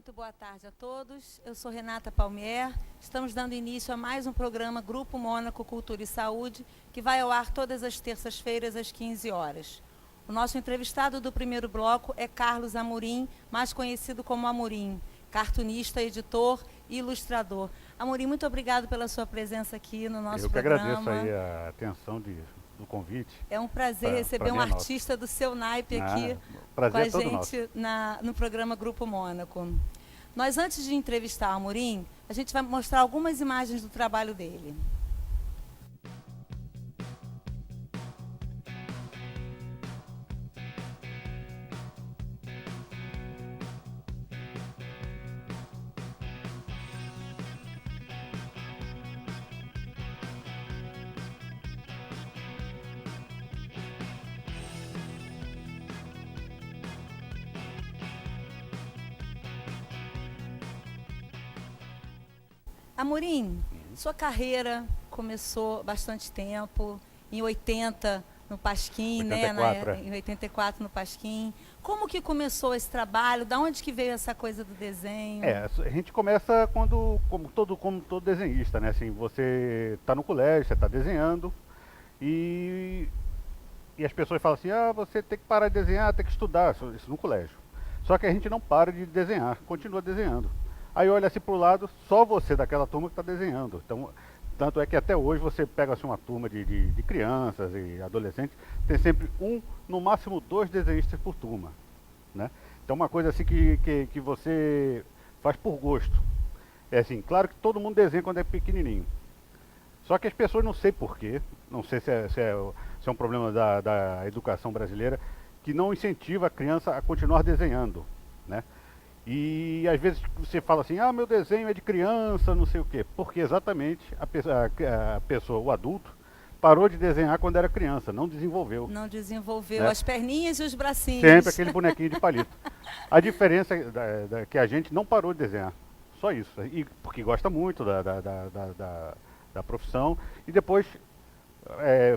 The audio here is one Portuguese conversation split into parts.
Muito boa tarde a todos. Eu sou Renata Palmier. Estamos dando início a mais um programa Grupo Mônaco Cultura e Saúde, que vai ao ar todas as terças-feiras às 15 horas. O nosso entrevistado do primeiro bloco é Carlos Amorim, mais conhecido como Amorim, cartunista, editor e ilustrador. Amorim, muito obrigado pela sua presença aqui no nosso programa. Eu que agradeço aí a atenção do convite. É um prazer receber um artista do seu naipe aqui com a gente no programa Grupo Mônaco. Nós, antes de entrevistar o Amorim, a gente vai mostrar algumas imagens do trabalho dele. Amorim, sua carreira começou bastante tempo, em 80 no Pasquim, 84, né? Em 84 no Pasquim. Como que começou esse trabalho? Da onde que veio essa coisa do desenho? A gente começa como todo desenhista, né? Assim, você está no colégio, você está desenhando e as pessoas falam assim, você tem que parar de desenhar, tem que estudar, isso no colégio. Só que a gente não para de desenhar, continua desenhando. Aí olha assim para o lado, só você daquela turma que está desenhando. Então, tanto é que até hoje você pega assim, uma turma de crianças e adolescentes, tem sempre no máximo 2 desenhistas por turma, né? Então uma coisa assim que você faz por gosto. É assim, claro que todo mundo desenha quando é pequenininho. Só que as pessoas não sei porquê, não sei se é um problema da educação brasileira, que não incentiva a criança a continuar desenhando, né? E às vezes você fala assim, meu desenho é de criança, não sei o quê. Porque exatamente a pessoa, o adulto, parou de desenhar quando era criança, não desenvolveu. Não desenvolveu, né? As perninhas e os bracinhos. Sempre aquele bonequinho de palito. A diferença é que a gente não parou de desenhar, só isso. E porque gosta muito da profissão e depois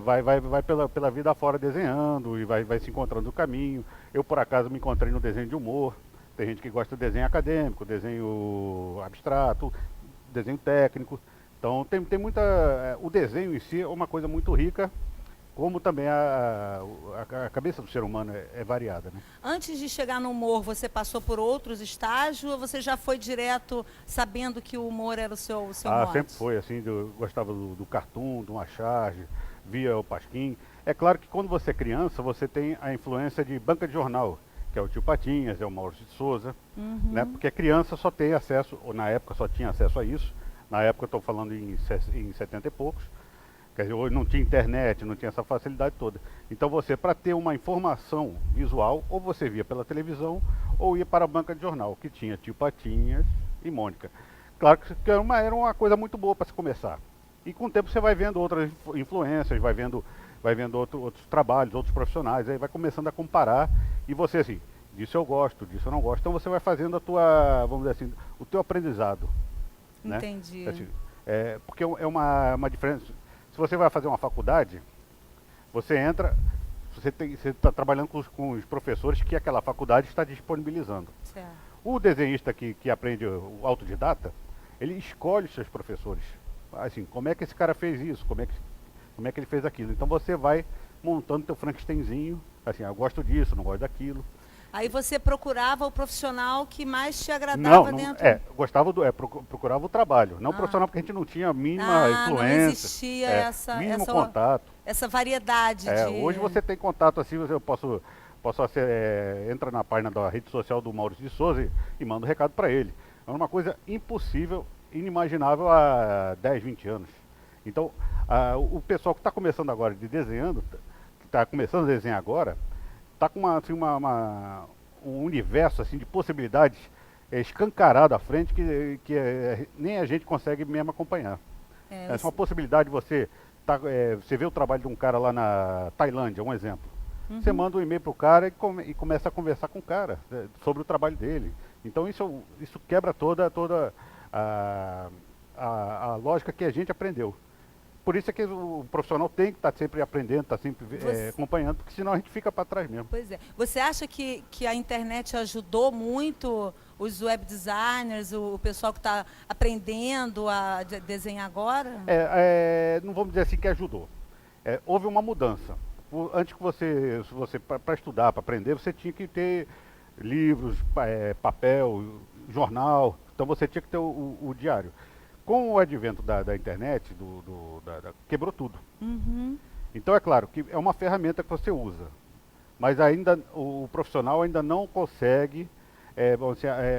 vai pela vida afora desenhando e vai se encontrando no caminho. Eu por acaso me encontrei no desenho de humor. Tem gente que gosta de desenho acadêmico, desenho abstrato, desenho técnico. Então tem muita... O desenho em si é uma coisa muito rica, como também a cabeça do ser humano é variada, né? Antes de chegar no humor, você passou por outros estágios ou você já foi direto sabendo que o humor era o seu mote? Sempre foi assim, eu gostava do cartoon, do Macharge, via o Pasquim. É claro que quando você é criança, você tem a influência de banca de jornal, que é o Tio Patinhas, é o Maurício de Souza, né? Porque a criança só tem acesso, ou na época só tinha acesso a isso, na época eu estou falando em 70 e poucos, quer dizer, hoje não tinha internet, não tinha essa facilidade toda. Então você, para ter uma informação visual, ou você via pela televisão, ou ia para a banca de jornal, que tinha Tio Patinhas e Mônica. Claro que era uma coisa muito boa para se começar. E com o tempo você vai vendo outras influências, vai vendo outros trabalhos, outros profissionais, aí vai começando a comparar e você assim, disso eu gosto, disso eu não gosto. Então você vai fazendo vamos dizer assim, o teu aprendizado. Entendi. Né? Assim, porque é uma diferença. Se você vai fazer uma faculdade, você entra, você está trabalhando com os professores que aquela faculdade está disponibilizando. Certo. O desenhista que aprende o autodidata, ele escolhe os seus professores. Assim, como é que esse cara fez isso? Como é que ele fez aquilo? Então você vai montando teu Frankensteinzinho, assim, eu gosto disso, não gosto daquilo. Aí você procurava o profissional que mais te agradava dentro? Procurava o trabalho, não o profissional, porque a gente não tinha a mínima influência. Não existia mínimo contato. Essa variedade Hoje você tem contato assim, eu posso entra na página da rede social do Maurício de Souza e manda um recado para ele. É uma coisa impossível, inimaginável há 10, 20 anos. Então, o pessoal que está começando agora de desenhando, que está começando a desenhar agora, está com um universo assim, de possibilidades escancarado à frente que nem a gente consegue mesmo acompanhar. Essa é uma possibilidade de você vê o trabalho de um cara lá na Tailândia, um exemplo. Você manda um e-mail para o cara e começa a conversar com o cara sobre o trabalho dele. Então isso quebra toda a lógica que a gente aprendeu. Por isso é que o profissional tem que estar sempre aprendendo, estar sempre acompanhando, porque senão a gente fica para trás mesmo. Pois é. Você acha que a internet ajudou muito os web designers, o pessoal que está aprendendo a desenhar agora? Não vamos dizer assim que ajudou. Houve uma mudança. Antes que você para estudar, para aprender, você tinha que ter livros, papel, jornal. Então você tinha que ter o diário. Com o advento da internet, quebrou tudo. Uhum. Então é claro que é uma ferramenta que você usa, mas ainda o profissional ainda não consegue,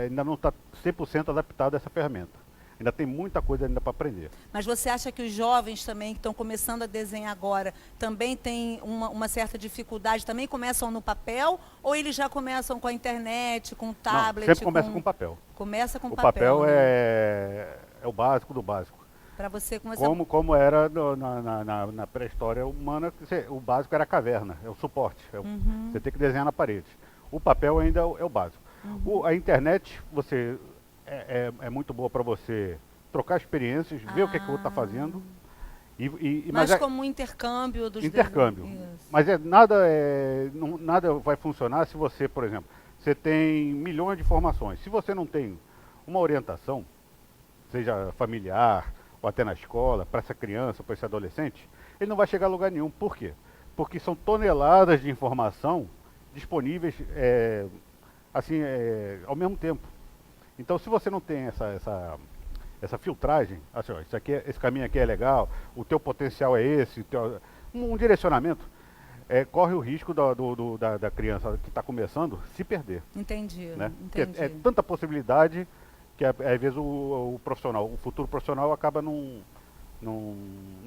ainda não está 100% adaptado a essa ferramenta. Ainda tem muita coisa ainda para aprender. Mas você acha que os jovens também, que estão começando a desenhar agora, também têm uma certa dificuldade, também começam no papel, ou eles já começam com a internet, com o tablet? Não, sempre começa com papel. Começa com O papel, papel né? é o básico do básico. Para você começar... Como era na pré-história humana, o básico era a caverna, é o suporte. Você tem que desenhar na parede. O papel ainda é o básico. A internet, é muito boa para você trocar experiências, ver o que o outro está fazendo. Mas como um intercâmbio dos intercâmbio. Isso. Mas nada vai funcionar se você, por exemplo, você tem milhões de informações. Se você não tem uma orientação, seja familiar ou até na escola, para essa criança, para esse adolescente, ele não vai chegar a lugar nenhum. Por quê? Porque são toneladas de informação disponíveis ao mesmo tempo. Então, se você não tem essa filtragem, assim, ó, esse caminho aqui é legal, o teu potencial é esse, um direcionamento, corre o risco da criança que está começando se perder. Entendi, Né? entendi. É tanta possibilidade que às vezes o profissional, o futuro profissional acaba não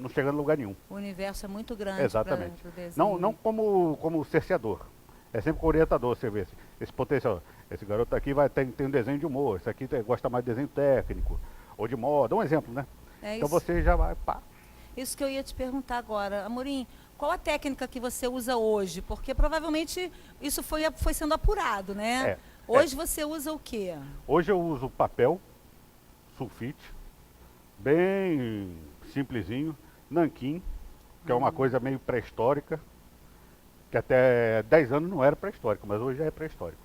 chegando a lugar nenhum. O universo é muito grande. Exatamente. Pro desenho. Não como cerceador. É sempre com orientador, você vê esse potencial. Esse garoto aqui tem um desenho de humor, esse aqui gosta mais de desenho técnico, ou de moda, um exemplo, né? Então você já vai, pá. Isso que eu ia te perguntar agora. Amorim, qual a técnica que você usa hoje? Porque provavelmente isso foi sendo apurado, né? Hoje você usa o quê? Hoje eu uso papel, sulfite, bem simplesinho, nanquim, que é uma coisa meio pré-histórica, que até 10 anos não era pré-histórico, mas hoje já é pré-histórico.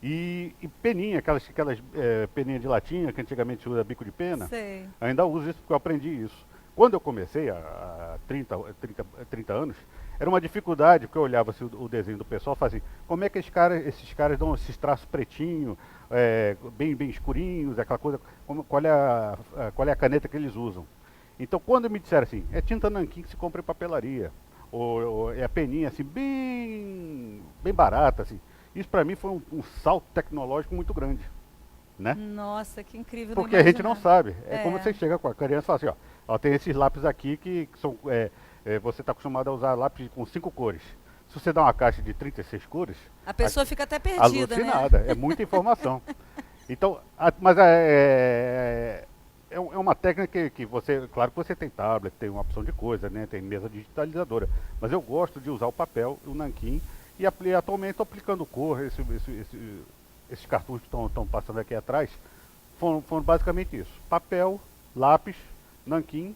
E peninha, aquelas peninhas de latinha, que antigamente se usa bico de pena. Sei. Ainda uso isso porque eu aprendi isso. Quando eu comecei, há 30 anos, era uma dificuldade, porque eu olhava assim, o desenho do pessoal e falava assim, como é que esses caras dão esses traços pretinhos, bem escurinhos, aquela coisa, qual é a caneta que eles usam. Então quando me disseram assim, é tinta nanquim que se compra em papelaria, ou é a peninha assim, bem barata, assim. Isso para mim foi um salto tecnológico muito grande, né? Nossa, que incrível. Porque a gente não sabe. Como você chega com a criança e fala assim, ó, tem esses lápis aqui que são, você está acostumado a usar lápis com 5 cores. Se você dá uma caixa de 36 cores... A pessoa fica até perdida, alucinada, né? É muita informação. Então, mas é uma técnica que você... Claro que você tem tablet, tem uma opção de coisa, né? Tem mesa digitalizadora. Mas eu gosto de usar o papel, o nanquim, e atualmente estou aplicando cor. Esses cartuchos que estão passando aqui atrás foram basicamente isso. Papel, lápis, nanquim,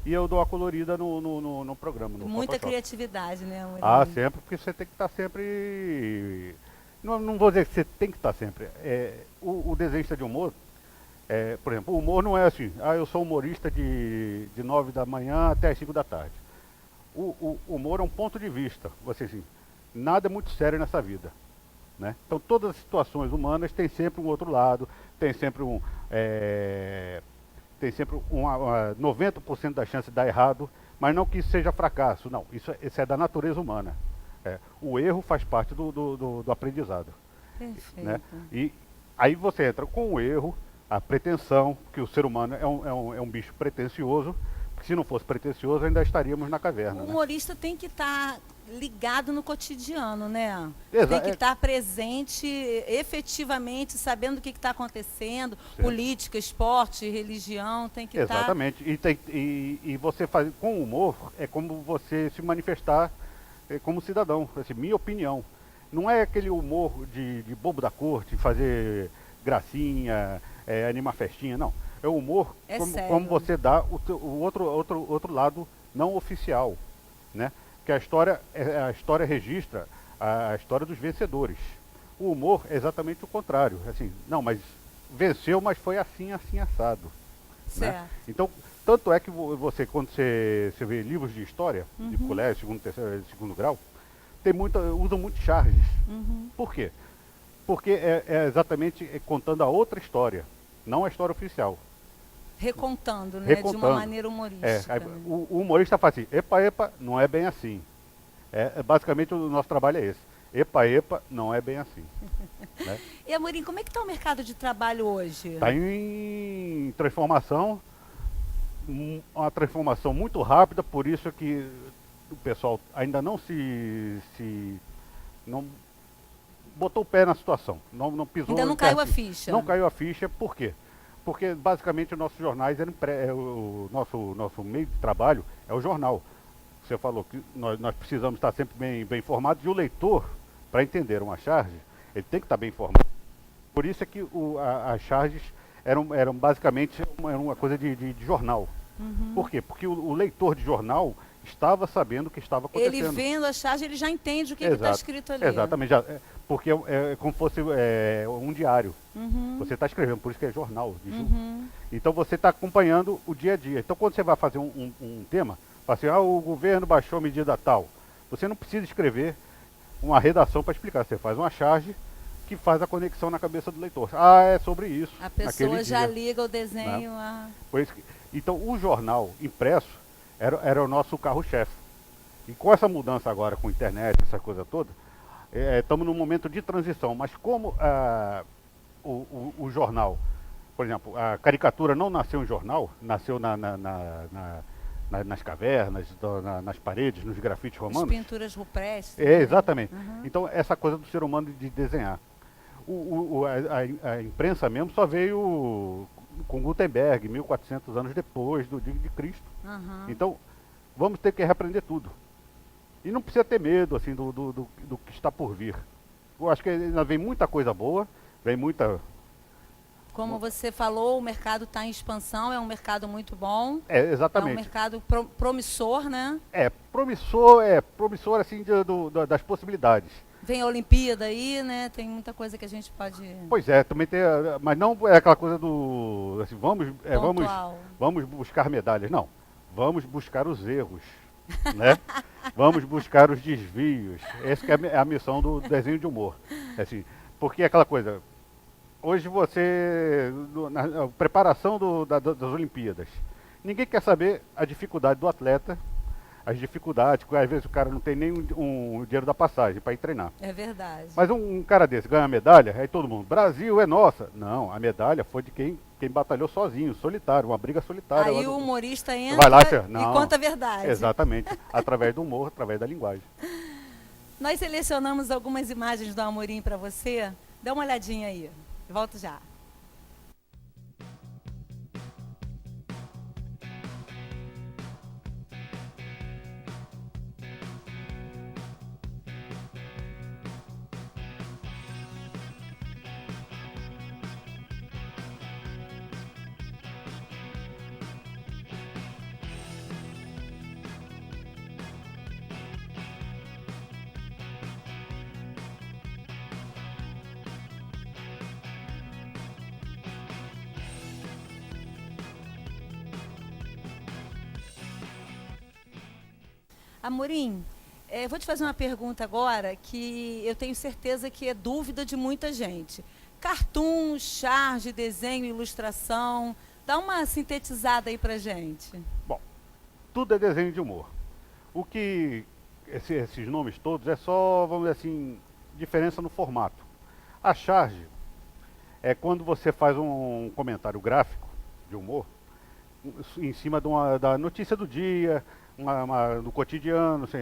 e eu dou a colorida no programa. No Muita Photoshop. Criatividade, né, Amorim? Ah, sempre, porque você tem que estar sempre... Não vou dizer que você tem que estar sempre. O desenhista de humor, por exemplo, o humor não é assim, eu sou humorista de 9 da manhã até as 5 da tarde. O humor é um ponto de vista. Você assim, nada é muito sério nessa vida. Né? Então todas as situações humanas têm sempre um outro lado, tem sempre 90% da chance de dar errado, mas não que isso seja fracasso, não, isso é da natureza humana. O erro faz parte do aprendizado. Perfeito. Né? E aí você entra com o erro, a pretensão, que o ser humano é um bicho pretensioso, porque se não fosse pretensioso ainda estaríamos na caverna. O humorista tem que estar ligado no cotidiano, né? Exato. Tem que estar presente efetivamente, sabendo o que está acontecendo, certo. Política, esporte, religião, tem que estar... Exatamente. E você faz com o humor, é como você se manifestar como cidadão, assim, minha opinião. Não é aquele humor de bobo da corte, fazer gracinha, animar festinha, não. É o humor como você dá o outro lado não oficial, né? Que a história registra a história dos vencedores. O humor é exatamente o contrário. Assim, não, mas venceu, mas foi assim, assim, assado. Né? Certo. Então, tanto é que você, quando você vê livros de história, de colégio, segundo grau, usam muito charges. Por quê? Porque é exatamente contando a outra história, não a história oficial. Recontando, né? De uma Recontando. maneira humorística. Aí, né? o humorista fala assim, epa, epa, não é bem assim. Basicamente o nosso trabalho é esse. Epa, epa, não é bem assim. Né? E, Amorim, como é que está o mercado de trabalho hoje? Está em transformação, uma transformação muito rápida, por isso que o pessoal ainda não não botou o pé na situação, não pisou. Ainda não caiu a ficha. Não caiu a ficha, por quê? Porque basicamente os nossos jornais, o nosso meio de trabalho é o jornal. Você falou que nós precisamos estar sempre bem informados, e o leitor, para entender uma charge, ele tem que estar bem informado. Por isso é que as charges eram basicamente uma coisa de jornal. Por quê? Porque o leitor de jornal estava sabendo o que estava acontecendo. Ele vendo a charge, ele já entende o que está escrito ali. Exatamente, porque é como se fosse um diário. Você está escrevendo, por isso que é jornal. Então você está acompanhando o dia a dia. Então quando você vai fazer um tema, fala assim, o governo baixou a medida tal. Você não precisa escrever uma redação para explicar, você faz uma charge que faz a conexão na cabeça do leitor. É sobre isso. A pessoa já liga o desenho. Né? Então o jornal impresso era o nosso carro-chefe. E com essa mudança agora, com a internet, essa coisa toda, estamos num momento de transição. Mas como o jornal, por exemplo, a caricatura não nasceu em jornal, nasceu nas cavernas, nas paredes, nos grafites romanos. As pinturas rupestres. Exatamente. Então essa coisa do ser humano de desenhar. A imprensa mesmo só veio com Gutenberg, 1400 anos depois de Cristo. Então, vamos ter que reaprender tudo. E não precisa ter medo assim, do que está por vir. Eu acho que ainda vem muita coisa boa, vem muita... Como você falou, o mercado está em expansão, é um mercado muito bom. Exatamente. É um mercado promissor, né? Promissor assim, das possibilidades. Vem a Olimpíada aí, né? Tem muita coisa que a gente pode... Pois é, também tem, mas não é aquela coisa assim, vamos buscar medalhas, não. Vamos buscar os erros, né? Vamos buscar os desvios. Essa que é a missão do desenho de humor. Assim, porque é aquela coisa, hoje na preparação das Olimpíadas, ninguém quer saber a dificuldade do atleta, as dificuldades, às vezes o cara não tem nem um dinheiro da passagem para ir treinar. É verdade. Mas um cara desse ganha a medalha, aí todo mundo, Brasil é nossa. Não, a medalha foi de quem batalhou sozinho, solitário, uma briga solitária. Aí o humorista entra vai lá, e conta a verdade. Exatamente, através do humor, através da linguagem. Nós selecionamos algumas imagens do Amorim para você. Dá uma olhadinha aí. Volto já. Amorim, vou te fazer uma pergunta agora que eu tenho certeza que é dúvida de muita gente. Cartoon, charge, desenho, ilustração, dá uma sintetizada aí pra gente. Bom, tudo é desenho de humor. O que esses nomes todos é só, vamos dizer assim, diferença no formato. A charge é quando você faz um comentário gráfico de humor em cima da notícia do dia, no cotidiano, assim,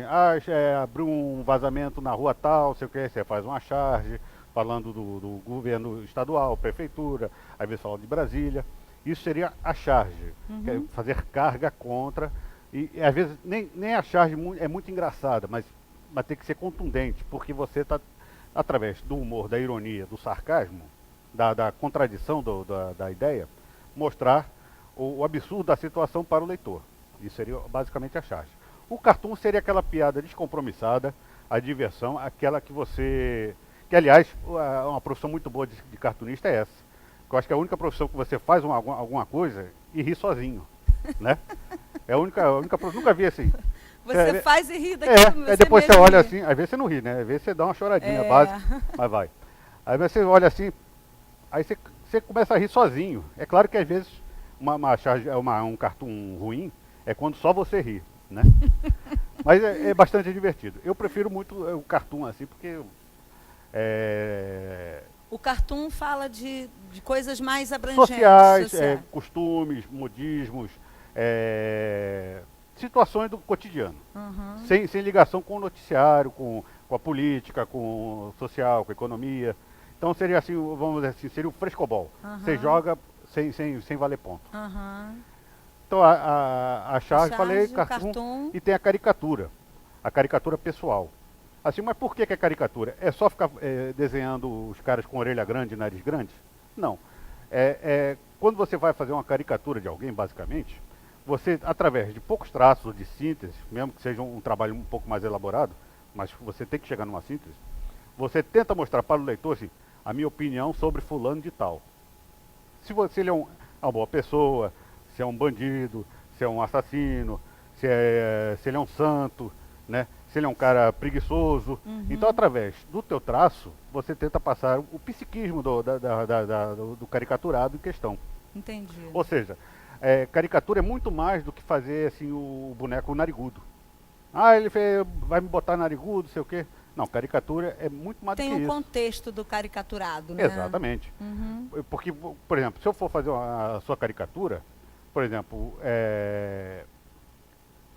abriu um vazamento na rua tal, sei o que, você faz uma charge falando do governo estadual, prefeitura, às vezes falando de Brasília. Isso seria a charge, que é fazer carga contra, e às vezes nem a charge é muito engraçada, mas tem que ser contundente, porque você está, através do humor, da ironia, do sarcasmo, da contradição da ideia, mostrar o absurdo da situação para o leitor. Isso seria basicamente a charge. O cartoon seria aquela piada descompromissada, a diversão, aquela que Que, aliás, uma profissão muito boa de cartunista é essa. Que eu acho que é a única profissão que você faz alguma coisa e ri sozinho, né? É a única profissão, nunca vi assim. Você faz e ri daquilo. Aí depois você olha assim, às vezes você não ri, né? Às vezes você dá uma choradinha básica, mas vai. Aí você olha assim, aí você começa a rir sozinho. É claro que às vezes um cartoon ruim é quando só você ri, né? Mas é bastante divertido. Eu prefiro muito o cartoon assim, porque o cartoon fala de coisas mais abrangentes. Sociais, costumes, modismos, situações do cotidiano. Uhum. Sem ligação com o noticiário, com a política, com o social, com a economia. Então seria assim, vamos dizer assim, seria o frescobol. Uhum. Você joga sem valer ponto. Uhum. Então a charge, falei, cartoon, e tem a caricatura pessoal. Assim, mas por que é caricatura? É só ficar desenhando os caras com orelha grande e nariz grande? Não. Quando você vai fazer uma caricatura de alguém, basicamente, você, através de poucos traços de síntese, mesmo que seja um trabalho um pouco mais elaborado, mas você tem que chegar numa síntese, você tenta mostrar para o leitor assim, a minha opinião sobre fulano de tal. Se ele é uma boa pessoa, se é um bandido, se é um assassino, se ele é um santo, né? Se ele é um cara preguiçoso. Uhum. Então, através do teu traço, você tenta passar o psiquismo do caricaturado em questão. Entendi. Ou seja, caricatura é muito mais do que fazer assim, o boneco narigudo. Ele vai me botar narigudo, sei o quê. Não, caricatura é muito mais do que isso. Tem o contexto do caricaturado, né? Exatamente. Uhum. Porque, por exemplo, se eu for fazer a sua caricatura, por exemplo,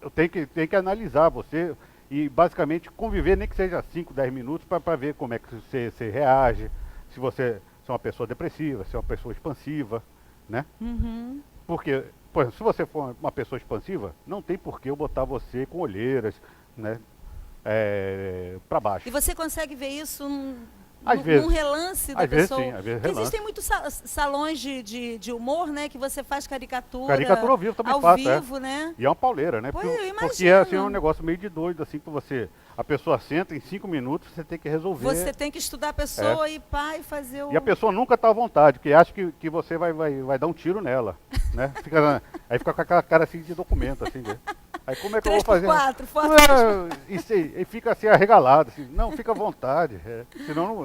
eu tenho que analisar você e basicamente conviver, nem que seja 5, 10 minutos, para ver como é que você reage, se você é uma pessoa depressiva, se é uma pessoa expansiva, né? Uhum. Porque, por exemplo, se você for uma pessoa expansiva, não tem por que eu botar você com olheiras, né, para baixo. E você consegue ver isso Vezes. num relance da Às vezes pessoa? sim, às vezes Porque relance. existem muitos salões de humor, né? Que você faz caricatura. Caricatura ao vivo também ao faço, vivo, né? E é uma pauleira, né? Pois, eu porque imagino. assim, é um negócio meio de doido, assim, que a pessoa senta em 5 minutos, você tem que resolver. Você tem que estudar a pessoa e fazer o... E a pessoa nunca está à vontade, porque acha que você vai dar um tiro nela, né? Aí fica com aquela cara assim de documento, assim, né? Aí como é que eu vou fazer? 3x4, foto. E fica assim arregalado, assim, não, fica à vontade,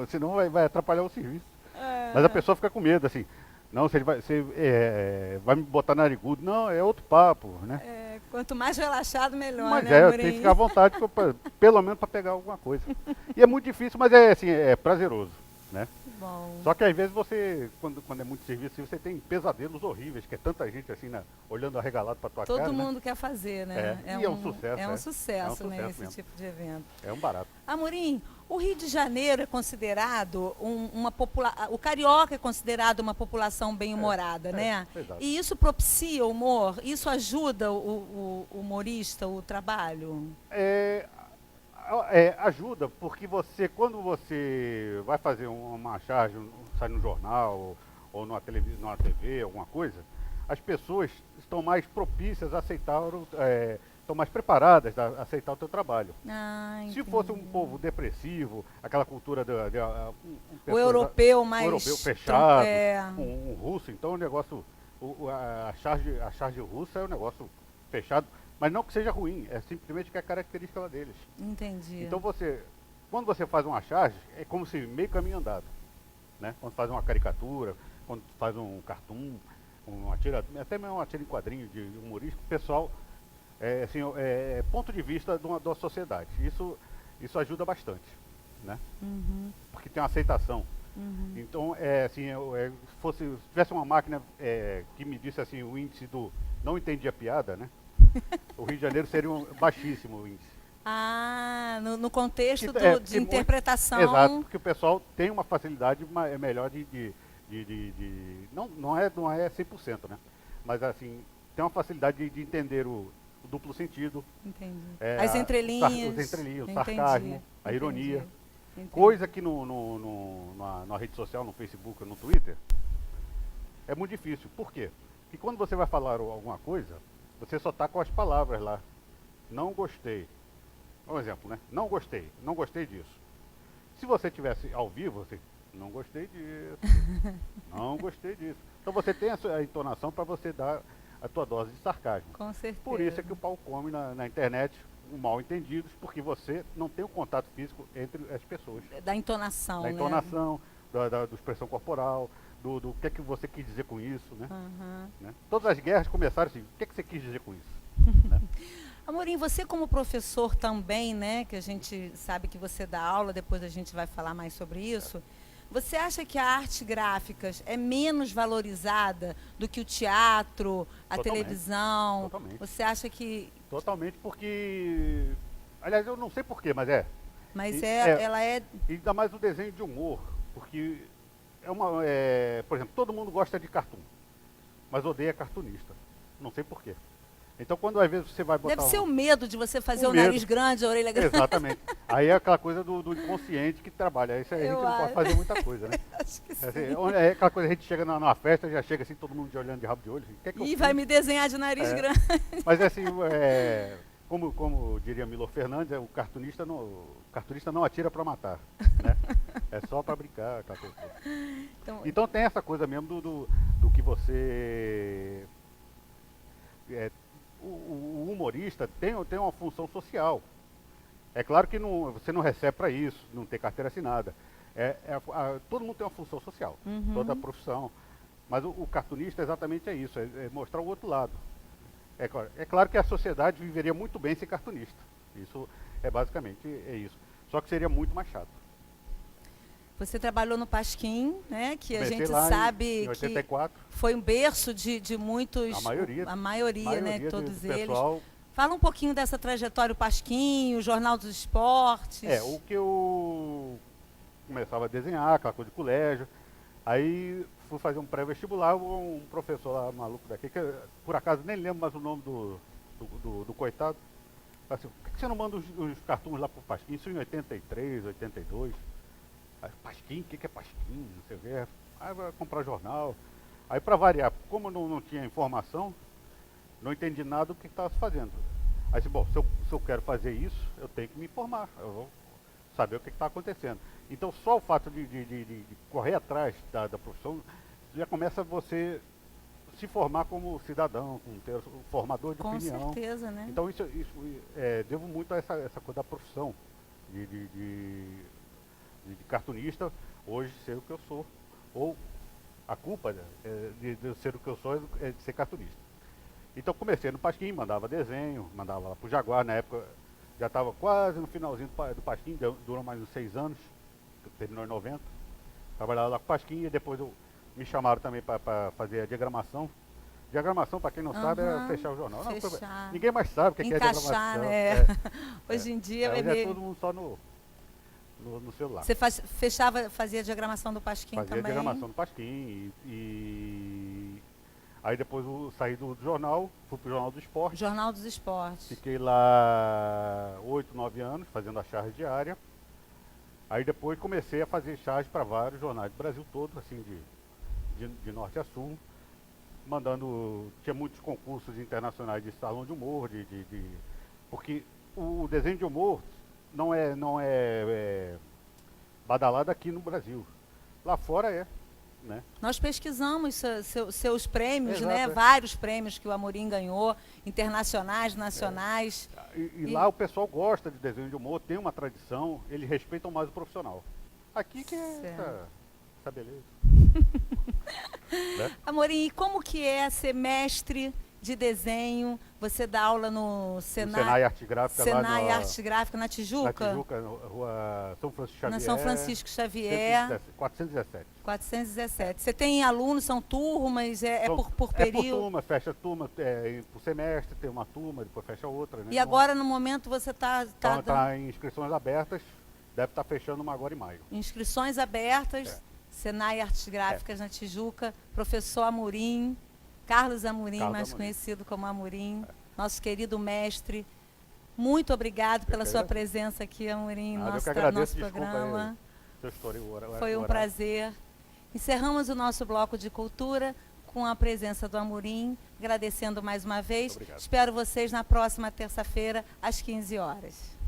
senão vai atrapalhar o serviço. Mas a pessoa fica com medo, assim, não, você vai me botar narigudo, não, é outro papo, né? Quanto mais relaxado, melhor, Mas né, tem que ficar à vontade, pelo menos para pegar alguma coisa. E é muito difícil, mas é prazeroso, né? Bom. Só que às vezes você, quando é muito serviço, você tem pesadelos horríveis, que é tanta gente assim, olhando arregalado para tua cara. Todo mundo quer fazer, né? E é um sucesso. É um sucesso, né, esse mesmo. tipo de evento. É um barato. Amorim, o Rio de Janeiro é considerado uma população... O carioca é considerado uma população bem-humorada, né? Exato. E isso propicia o humor? Isso ajuda o humorista, o trabalho? Ajuda, porque quando você vai fazer uma charge, sai no jornal ou numa TV, alguma coisa, as pessoas estão mais propícias a aceitar, estão mais preparadas a aceitar o teu trabalho. Se fosse um povo depressivo, aquela cultura o europeu mais... O europeu fechado, um russo, então o negócio, a charge russa é um negócio fechado. Mas não que seja ruim, é simplesmente que é a característica deles. Entendi. Então quando você faz uma charge, é como se meio caminho andado, né? Quando faz uma caricatura, quando faz um cartoon, até mesmo uma tira em quadrinho de humorista, o pessoal, ponto de vista da sociedade. Isso ajuda bastante, né? Uhum. Porque tem uma aceitação. Uhum. Então, se tivesse uma máquina que me disse assim, o índice do não entendi a piada, né? O Rio de Janeiro seria baixíssimo o índice. No contexto de interpretação. Exato, porque o pessoal tem uma facilidade melhor não é 100%, né? Mas assim, tem uma facilidade de entender o duplo sentido. Entendi. As entrelinhas. O sarcasmo, a ironia. Entendi. Coisa que na rede social, no Facebook, no Twitter, é muito difícil. Por quê? Porque quando você vai falar alguma coisa, você só está com as palavras lá. Não gostei. Um exemplo, né? Não gostei disso. Se você tivesse ao vivo, você não gostei disso, não gostei disso. Então você tem a entonação para você dar a tua dose de sarcasmo. Com certeza. Por isso é que o pau come na internet, mal entendidos, porque você não tem o contato físico entre as pessoas. Da entonação, Da né? entonação, da expressão corporal, do que é que você quis dizer com isso, né? Uhum. Né? Todas as guerras começaram assim, o que é que você quis dizer com isso? Né? Amorim, você como professor também, né, que a gente sabe que você dá aula, depois a gente vai falar mais sobre isso, você acha que a arte gráfica é menos valorizada do que o teatro, a Totalmente. televisão? Totalmente. Você acha que... Totalmente, porque... Aliás, eu não sei porquê, mas é. Mas E- ela é... E ainda mais o desenho de humor, porque por exemplo, todo mundo gosta de cartoon, mas odeia cartunista. Não sei porquê. Então quando às vezes você vai botar. Deve ser o medo de você fazer O o medo. nariz grande, a orelha grande. Exatamente. Aí é aquela coisa do inconsciente que trabalha. Isso aí a Eu gente não pode acho. fazer muita coisa, né? Acho que sim. É aquela coisa, a gente chega numa festa, já chega assim, todo mundo de olhando de rabo de olho. Assim, "O que é que eu Ih, fiz?" vai me desenhar de nariz É. grande. Mas assim, como diria Milor Fernandes, o cartunista não atira para matar, né? É só para brincar, aquela coisa toda. Então tem essa coisa mesmo do que você... o humorista tem uma função social. É claro que você não recebe para isso, não tem carteira assinada. Todo mundo tem uma função social, Uhum. toda a profissão. Mas o cartunista exatamente é isso, é mostrar o outro lado. É claro que a sociedade viveria muito bem sem cartunista. Isso basicamente é isso. Só que seria muito mais chato. Você trabalhou no Pasquim, né? Que Comecei a gente lá sabe em 84, que foi um berço de muitos... A A maioria, maioria né? Todos do eles. pessoal. Fala um pouquinho dessa trajetória, o Pasquim, o Jornal dos Esportes. O que eu começava a desenhar, aquela coisa de colégio. Aí fui fazer um pré-vestibular, um professor lá maluco daqui, que por acaso nem lembro mais o nome do coitado. Falei assim, por que você não manda os cartoons lá pro Pasquim? Isso em 83, 82. Aí, Pasquim, o que é Pasquim? Não sei o que. Aí vai comprar jornal. Aí para variar, como não tinha informação, não entendi nada do que estava se fazendo. Aí disse, bom, se eu quero fazer isso, eu tenho que me informar. Eu vou saber o que está acontecendo. Então só o fato de correr atrás da profissão já começa você se formar como cidadão, como ter um formador de opinião. Com certeza, né? Então isso devo muito a essa coisa da profissão de cartunista, hoje ser o que eu sou. Ou a culpa de eu ser o que eu sou é de ser cartunista. Então comecei no Pasquim, mandava desenho, mandava lá pro Jaguar, na época já estava quase no finalzinho do Pasquim, durou mais uns 6 anos, terminou em 90. Trabalhava lá com o Pasquim e depois me chamaram também para fazer a diagramação. Diagramação, para quem não sabe, é fechar o jornal. Fechar. Ninguém mais sabe o que é Encaixar, diagramação. né? Hoje em dia vai hoje é ver. todo mundo só no celular. Você fazia a diagramação do Pasquim Fazia também? a diagramação do Pasquim e aí depois eu saí do jornal, fui pro Jornal do Esporte. Jornal dos Esportes. Fiquei lá 8, 9 anos fazendo a charge diária. Aí depois comecei a fazer charge para vários jornais do Brasil todo, assim, de norte a sul, tinha muitos concursos internacionais de salão de humor, porque o desenho de humor não é badalado aqui no Brasil. Lá fora é. Né? Nós pesquisamos seus prêmios, Exato, né? Vários prêmios que o Amorim ganhou, internacionais, nacionais. E lá o pessoal gosta de desenho de humor, tem uma tradição, eles respeitam mais o profissional. Aqui que é essa beleza. Né? Amorim, e como que é ser mestre de desenho? Você dá aula no Senai Arte Gráfica, Senai Arte Gráfica na Tijuca? Na Tijuca, Rua São Francisco Xavier. Na São Francisco Xavier. 417. 417. Você tem alunos, são turmas, por período? É por turma, fecha turma, por semestre tem uma turma, depois fecha outra. Né? E agora, no momento, você está... Está em inscrições abertas, deve estar fechando uma agora em maio. Inscrições abertas, Senai Artes Gráficas na Tijuca, professor Amorim, Carlos Amorim, mais conhecido como Amorim, nosso querido mestre. Muito obrigado pela sua presença aqui, Amorim, no nosso programa. Foi um prazer. Encerramos o nosso bloco de cultura com a presença do Amorim, agradecendo mais uma vez. Obrigado. Espero vocês na próxima terça-feira, às 15 horas.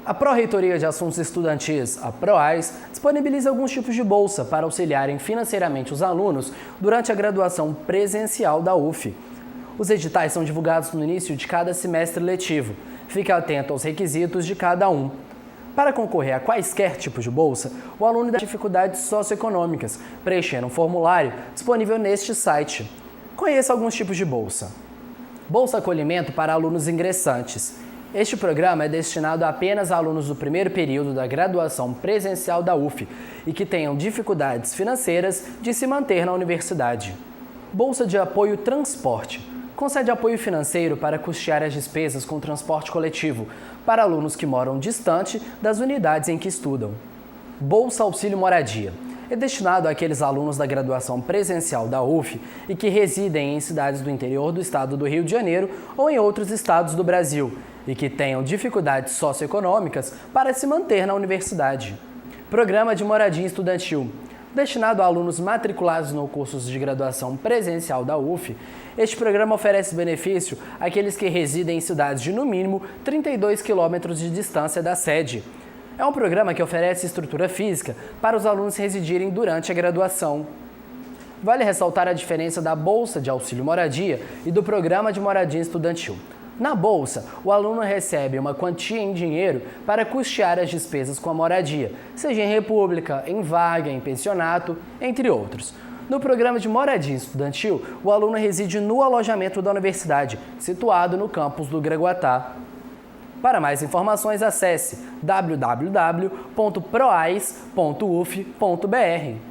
A Pró-Reitoria de Assuntos Estudantis, a PROAES, disponibiliza alguns tipos de bolsa para auxiliarem financeiramente os alunos durante a graduação presencial da UF. Os editais são divulgados no início de cada semestre letivo. Fique atento aos requisitos de cada um. Para concorrer a quaisquer tipos de bolsa, o aluno tem dificuldades socioeconômicas, preenchendo um formulário disponível neste site. Conheça alguns tipos de bolsa. Bolsa Acolhimento para alunos ingressantes. Este programa é destinado apenas a alunos do primeiro período da graduação presencial da UF e que tenham dificuldades financeiras de se manter na universidade. Bolsa de Apoio Transporte. Concede apoio financeiro para custear as despesas com transporte coletivo para alunos que moram distante das unidades em que estudam. Bolsa Auxílio Moradia. É destinado àqueles alunos da graduação presencial da UF e que residem em cidades do interior do estado do Rio de Janeiro ou em outros estados do Brasil e que tenham dificuldades socioeconômicas para se manter na universidade. Programa de Moradia Estudantil. Destinado a alunos matriculados no curso de graduação presencial da UF, este programa oferece benefício àqueles que residem em cidades de no mínimo 32 quilômetros de distância da sede. É um programa que oferece estrutura física para os alunos residirem durante a graduação. Vale ressaltar a diferença da Bolsa de Auxílio Moradia e do Programa de Moradia Estudantil. Na Bolsa, o aluno recebe uma quantia em dinheiro para custear as despesas com a moradia, seja em república, em vaga, em pensionato, entre outros. No Programa de Moradia Estudantil, o aluno reside no alojamento da universidade, situado no campus do Graguatá. Para mais informações, acesse www.proais.uf.br.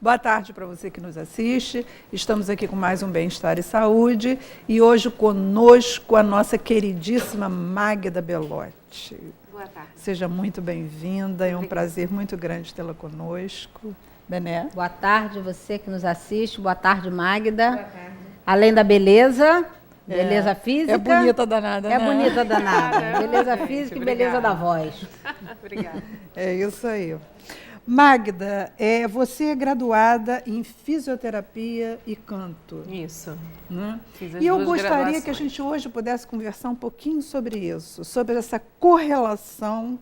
Boa tarde para você que nos assiste. Estamos aqui com mais um Bem-Estar e Saúde e hoje conosco a nossa queridíssima Magda Belotti. Boa tarde. Seja muito bem-vinda, é um prazer muito grande tê-la conosco. Bené? Boa tarde você que nos assiste, boa tarde Magda. Boa tarde. Além da beleza, beleza física. É bonita danada, né? É bonita danada. Beleza física e beleza da voz. Obrigada. É isso aí. Magda, você é graduada em fisioterapia e canto. Isso. Né? Fiz as E eu duas gostaria graduações. que a gente hoje pudesse conversar um pouquinho sobre isso, sobre essa correlação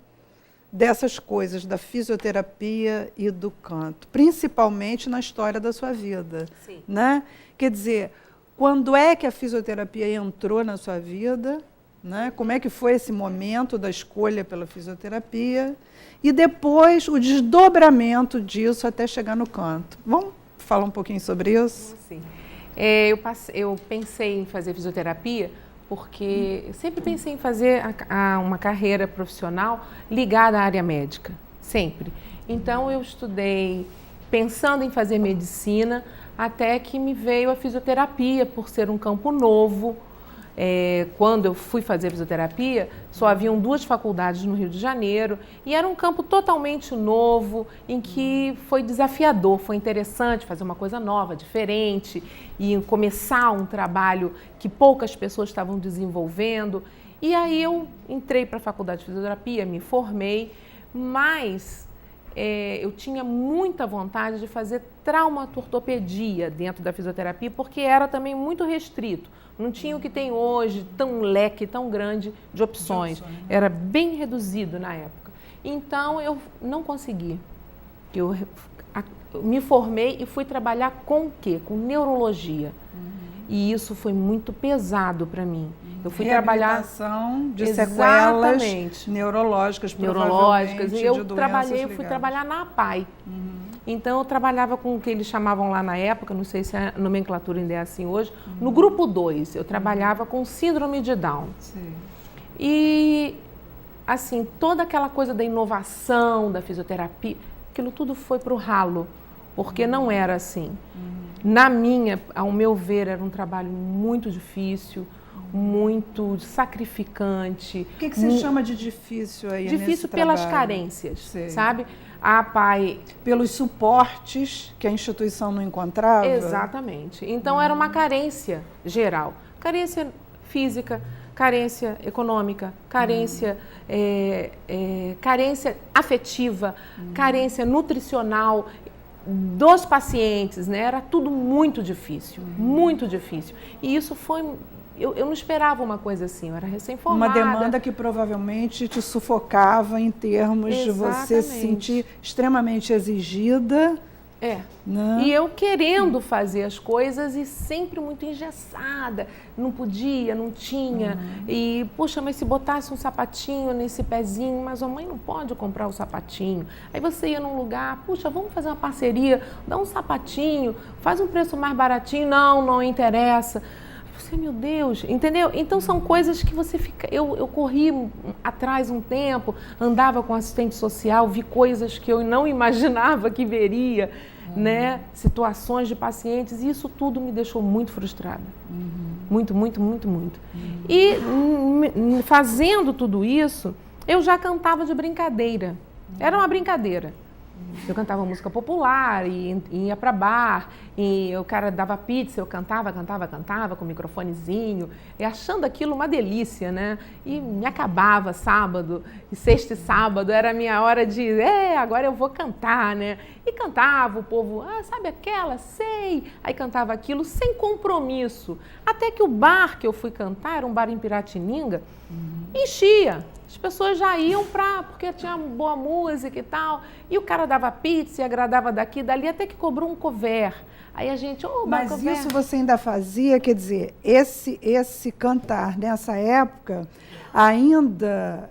dessas coisas, da fisioterapia e do canto, principalmente na história da sua vida. Sim. Né? Quer dizer, quando é que a fisioterapia entrou na sua vida? Né? Como é que foi esse momento da escolha pela fisioterapia? E depois o desdobramento disso até chegar no canto. Vamos falar um pouquinho sobre isso? Sim. Eu pensei em fazer fisioterapia porque eu sempre pensei em fazer uma carreira profissional ligada à área médica, sempre. Então eu estudei pensando em fazer medicina até que me veio a fisioterapia por ser um campo novo. Quando eu fui fazer fisioterapia, só haviam 2 faculdades no Rio de Janeiro e era um campo totalmente novo, em que foi desafiador, foi interessante fazer uma coisa nova, diferente e começar um trabalho que poucas pessoas estavam desenvolvendo. E aí eu entrei para a faculdade de fisioterapia, me formei, mas eu tinha muita vontade de fazer traumatortopedia dentro da fisioterapia, porque era também muito restrito. Não tinha o que tem hoje, um leque tão grande de opções. Era bem reduzido na época. Então, eu não consegui. Eu me formei e fui trabalhar com o quê? Com neurologia. E isso foi muito pesado para mim. Eu fui trabalhar de sequelas neurológicas, e eu fui trabalhar na APAI. Então eu trabalhava com o que eles chamavam lá na época, não sei se a nomenclatura ainda é assim hoje, no grupo 2, eu trabalhava com síndrome de Down. Sim. E assim, toda aquela coisa da inovação, da fisioterapia, aquilo tudo foi para o ralo, porque não era assim. Ao meu ver, era um trabalho muito difícil, muito sacrificante. O que você chama de difícil aí? Difícil pelas carências, sabe? A APAI... Pelos suportes que a instituição não encontrava? Exatamente. Então, era uma carência geral. Carência física, carência econômica, carência, carência afetiva, carência nutricional. dos pacientes, né? Era tudo muito difícil, muito difícil. E isso foi... Eu não esperava uma coisa assim, eu era recém-formada. Uma demanda que provavelmente te sufocava em termos de você se sentir extremamente exigida. Né? E eu querendo fazer as coisas e sempre muito engessada. Não podia, não tinha. E, poxa, mas se botasse um sapatinho nesse pezinho, mas a mãe não pode comprar o sapatinho. Aí você ia num lugar, puxa, vamos fazer uma parceria, dá um sapatinho, faz um preço mais baratinho. Não interessa. Você, meu Deus, entendeu? Então são coisas que você fica... Eu corri atrás um tempo, andava com assistente social, vi coisas que eu não imaginava que veria, né? Situações de pacientes, e isso tudo me deixou muito frustrada. Muito. E fazendo tudo isso, eu já cantava de brincadeira. Era uma brincadeira. Eu cantava música popular e ia para bar, e o cara dava pizza, eu cantava com o microfonezinho, e achando aquilo uma delícia, né? E me acabava sábado, e sexta e sábado era a minha hora de, agora eu vou cantar, né? E cantava, o povo, sabe aquela? Sei! Aí cantava aquilo sem compromisso. Até que o bar que eu fui cantar, era um bar em Piratininga, enchia. As pessoas já iam porque tinha boa música e tal. E o cara dava pizza e agradava daqui e dali, até que cobrou um cover. Aí a gente, mas cover. Isso você ainda fazia, quer dizer, esse cantar nessa época, ainda,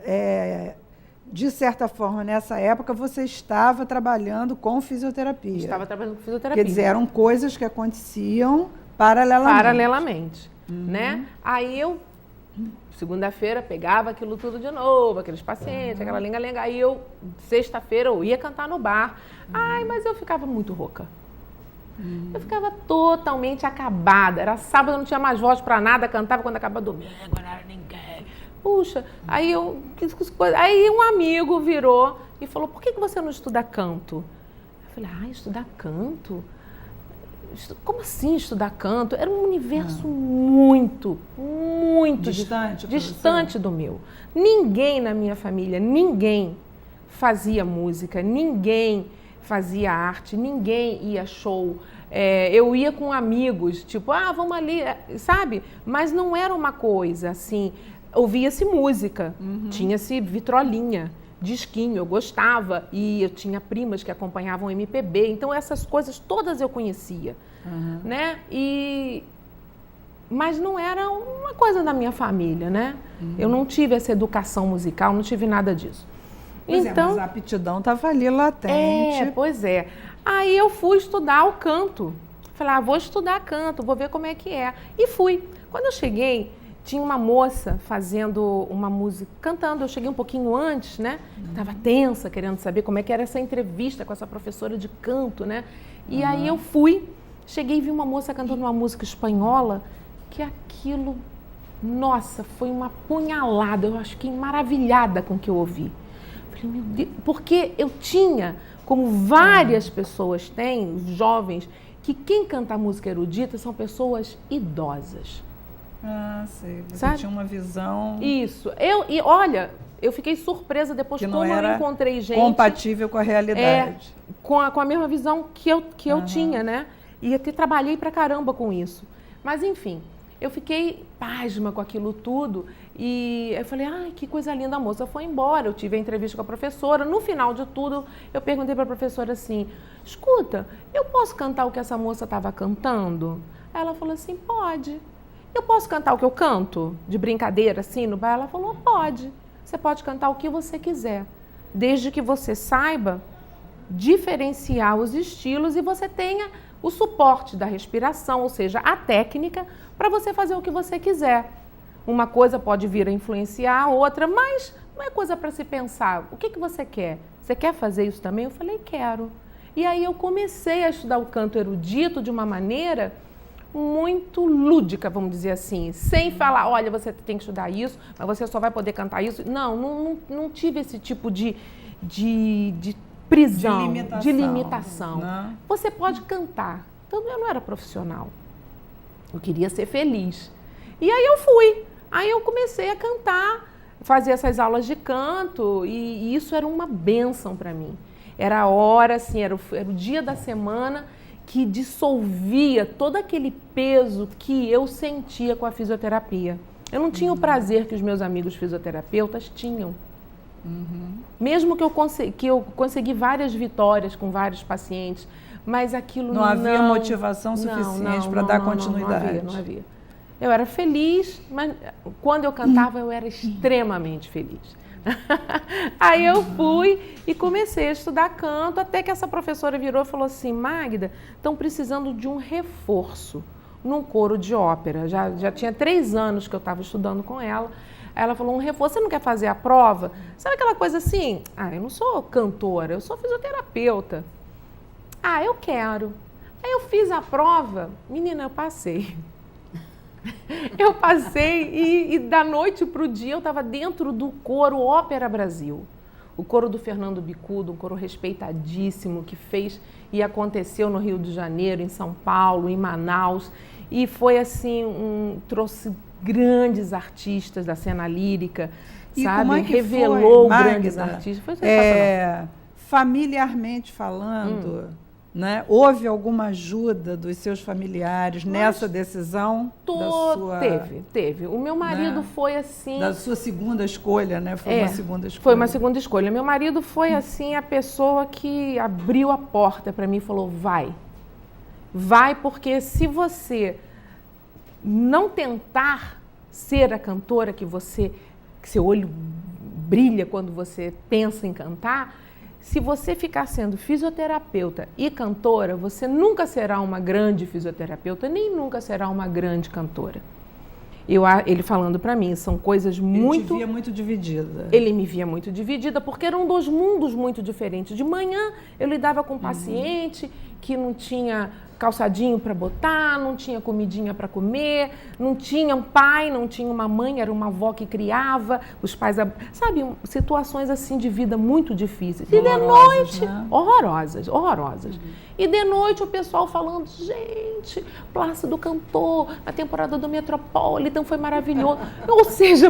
de certa forma, nessa época, você estava trabalhando com fisioterapia. Estava trabalhando com fisioterapia. Quer dizer, eram coisas que aconteciam paralelamente. Né? Aí eu... Segunda-feira, pegava aquilo tudo de novo, aqueles pacientes, aquela lenga-lenga. Aí sexta-feira, eu ia cantar no bar. Mas eu ficava muito rouca. Eu ficava totalmente acabada. Era sábado, eu não tinha mais voz para nada, cantava quando acabava domingo, não era ninguém. Puxa, aí um amigo virou e falou, por que você não estuda canto? Eu falei, estudar canto? Como assim estudar canto? Era um universo muito distante do meu. Ninguém na minha família, ninguém fazia música, ninguém fazia arte, ninguém ia show. Eu ia com amigos, tipo, vamos ali, sabe? Mas não era uma coisa assim, ouvia-se música, tinha-se vitrolinha, disquinho, eu gostava, e eu tinha primas que acompanhavam MPB, então essas coisas todas eu conhecia, né? Mas não era uma coisa da minha família, né? Eu não tive essa educação musical, não tive nada disso. Mas a aptidão estava ali latente. Pois é. Aí eu fui estudar o canto. Falei, vou estudar canto, vou ver como é que é. E fui. Quando eu cheguei, tinha uma moça fazendo uma música, cantando. Eu cheguei um pouquinho antes, né? Estava tensa, querendo saber como é que era essa entrevista com essa professora de canto, né? E aí eu fui, cheguei e vi uma moça cantando uma música espanhola, que aquilo, nossa, foi uma punhalada. Eu fiquei maravilhada com o que eu ouvi. Falei, meu Deus, porque eu tinha, como várias pessoas têm, jovens, que quem canta música erudita são pessoas idosas. Sei. Você sabe? Tinha uma visão... Isso. Eu fiquei surpresa depois como eu encontrei gente... compatível com a realidade. Com a mesma visão que eu tinha, né? E até trabalhei pra caramba com isso. Mas, enfim, eu fiquei pasma com aquilo tudo e eu falei, que coisa linda, a moça foi embora. Eu tive a entrevista com a professora. No final de tudo, eu perguntei para a professora assim, escuta, eu posso cantar o que essa moça estava cantando? Ela falou assim, pode. Eu posso cantar o que eu canto? De brincadeira, assim, no bar? Ela falou, pode. Você pode cantar o que você quiser, desde que você saiba diferenciar os estilos e você tenha o suporte da respiração, ou seja, a técnica, para você fazer o que você quiser. Uma coisa pode vir a influenciar a outra, mas não é coisa para se pensar. O que você quer? Você quer fazer isso também? Eu falei, quero. E aí eu comecei a estudar o canto erudito de uma maneira muito lúdica, vamos dizer assim, sem falar, olha, você tem que estudar isso, mas você só vai poder cantar isso. Não tive esse tipo de prisão, de limitação. Não. Você pode cantar. Então, eu não era profissional. Eu queria ser feliz. E aí eu fui. Aí eu comecei a cantar, fazer essas aulas de canto, e isso era uma bênção para mim. Era a hora, assim, era o dia da semana que dissolvia todo aquele peso que eu sentia com a fisioterapia. Eu não tinha o prazer que os meus amigos fisioterapeutas tinham. Mesmo que eu consegui várias vitórias com vários pacientes, mas aquilo não havia motivação suficiente para dar continuidade. Não havia. Eu era feliz, mas quando eu cantava eu era extremamente feliz. Aí eu fui e comecei a estudar canto, até que essa professora virou e falou assim: Magda, estão precisando de um reforço num coro de ópera. Já tinha 3 anos que eu estava estudando com ela. Ela falou: um reforço, você não quer fazer a prova? Sabe aquela coisa assim? Eu não sou cantora, eu sou fisioterapeuta. Eu quero. Aí eu fiz a prova, menina, eu passei. Eu passei e da noite para o dia eu estava dentro do coro Ópera Brasil. O coro do Fernando Bicudo, um coro respeitadíssimo que fez e aconteceu no Rio de Janeiro, em São Paulo, em Manaus. E foi assim, trouxe grandes artistas da cena lírica, e sabe? Como é que revelou foi, Magda, grandes artistas. Foi sensacional. Familiarmente falando, né? Houve alguma ajuda dos seus familiares nessa decisão? Teve. O meu marido foi assim... Da sua segunda escolha, né? Foi uma segunda escolha. Foi uma segunda escolha. Meu marido foi assim a pessoa que abriu a porta para mim e falou: vai. Vai, porque se você não tentar ser a cantora que seu olho brilha quando você pensa em cantar, se você ficar sendo fisioterapeuta e cantora, você nunca será uma grande fisioterapeuta, nem nunca será uma grande cantora. Ele falando para mim, são coisas muito... Ele te via muito dividida. Ele me via muito dividida, porque eram 2 mundos muito diferentes. De manhã, eu lidava com um paciente que não tinha calçadinho para botar, não tinha comidinha para comer, não tinha um pai, não tinha uma mãe, era uma avó que criava, os pais... Sabe, situações assim de vida muito difíceis. E de noite... Né? Horrorosas. E de noite o pessoal falando: gente, Plácido cantou na temporada do Metropolitan, foi maravilhoso. Ou seja,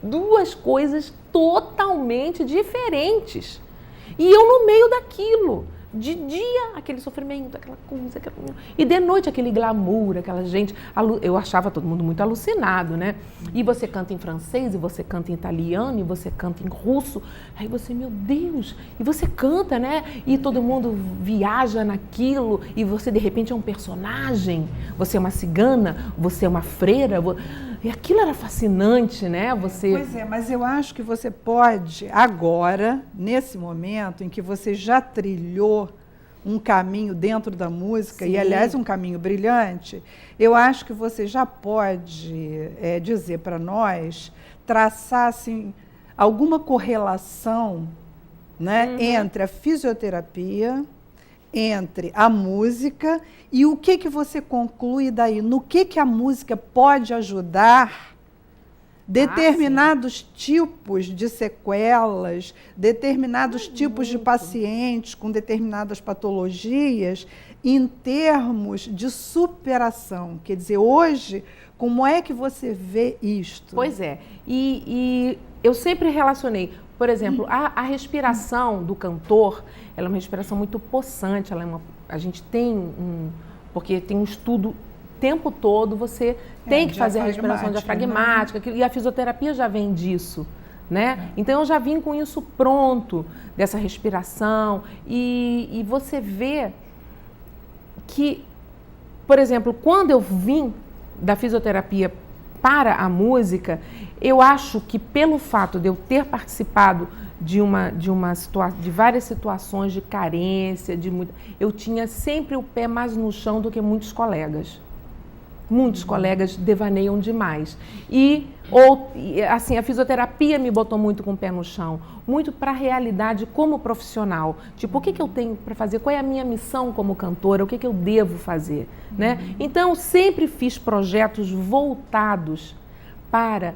2 coisas totalmente diferentes. E eu no meio daquilo. De dia, aquele sofrimento, aquela coisa, e de noite, aquele glamour, aquela gente. Eu achava todo mundo muito alucinado, né? E você canta em francês, e você canta em italiano, e você canta em russo. Aí você, meu Deus, e você canta, né? E todo mundo viaja naquilo, e você, de repente, é um personagem. Você é uma cigana, você é uma freira. E aquilo era fascinante, né? Pois é, mas eu acho que você pode, agora, nesse momento em que você já trilhou um caminho dentro da música, e aliás um caminho brilhante, eu acho que você já pode dizer para nós, traçar assim, alguma correlação, né, entre a fisioterapia, entre a música, e o que você conclui daí? No que a música pode ajudar determinados tipos de sequelas, determinados tipos de pacientes com determinadas patologias, em termos de superação? Quer dizer, hoje, como é que você vê isto? Pois é, e eu sempre relacionei, por exemplo, a respiração do cantor, ela é uma respiração muito possante, a gente tem porque tem um estudo o tempo todo, você tem que fazer a respiração diafragmática, né? E a fisioterapia já vem disso, né? Então eu já vim com isso pronto, dessa respiração, e você vê que, por exemplo, quando eu vim da fisioterapia para a música, eu acho que pelo fato de eu ter participado de várias situações de carência, eu tinha sempre o pé mais no chão do que muitos colegas. Muitos colegas devaneiam demais. Assim, a fisioterapia me botou muito com o pé no chão, muito para a realidade como profissional. Tipo, o que eu tenho para fazer? Qual é a minha missão como cantora? O que eu devo fazer? Né? Então, eu sempre fiz projetos voltados para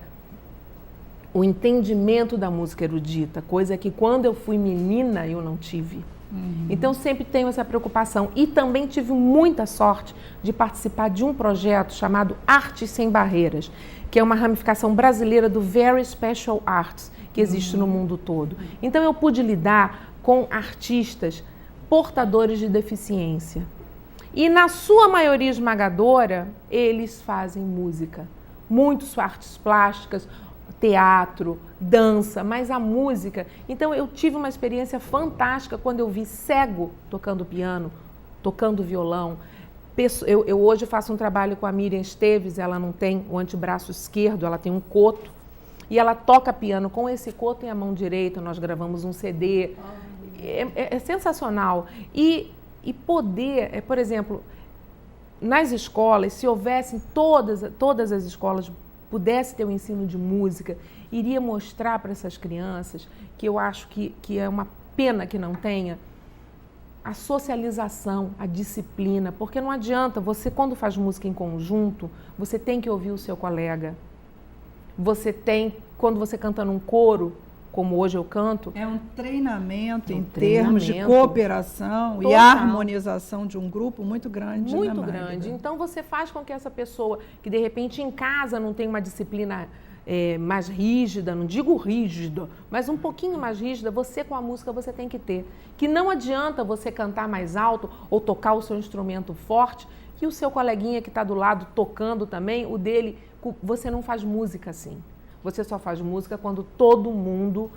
o entendimento da música erudita, coisa que quando eu fui menina eu não tive. Então, sempre tenho essa preocupação. E também tive muita sorte de participar de um projeto chamado Artes Sem Barreiras, que é uma ramificação brasileira do Very Special Arts, que existe no mundo todo. Então, eu pude lidar com artistas portadores de deficiência. E na sua maioria esmagadora, eles fazem música. Muitos artes plásticas, teatro, dança, mas a música... Então eu tive uma experiência fantástica quando eu vi cego tocando piano, tocando violão. Eu hoje faço um trabalho com a Miriam Esteves, ela não tem o antebraço esquerdo, ela tem um coto, e ela toca piano com esse coto em a mão direita, nós gravamos um CD. É sensacional. E poder, por exemplo, nas escolas, se houvessem todas as escolas pudesse ter o ensino de música, iria mostrar para essas crianças, que eu acho que é uma pena que não tenha, a socialização, a disciplina, porque não adianta, você quando faz música em conjunto, você tem que ouvir o seu colega. Quando você canta num coro, como hoje eu canto... É um treinamento em termos de cooperação total. E harmonização de um grupo muito grande. Muito né, grande. Então você faz com que essa pessoa, que de repente em casa não tem uma disciplina mais rígida, não digo rígida, mas um pouquinho mais rígida, você com a música você tem que ter. Que não adianta você cantar mais alto ou tocar o seu instrumento forte e o seu coleguinha que está do lado tocando também, o dele, você não faz música assim. Você só faz música quando todo mundo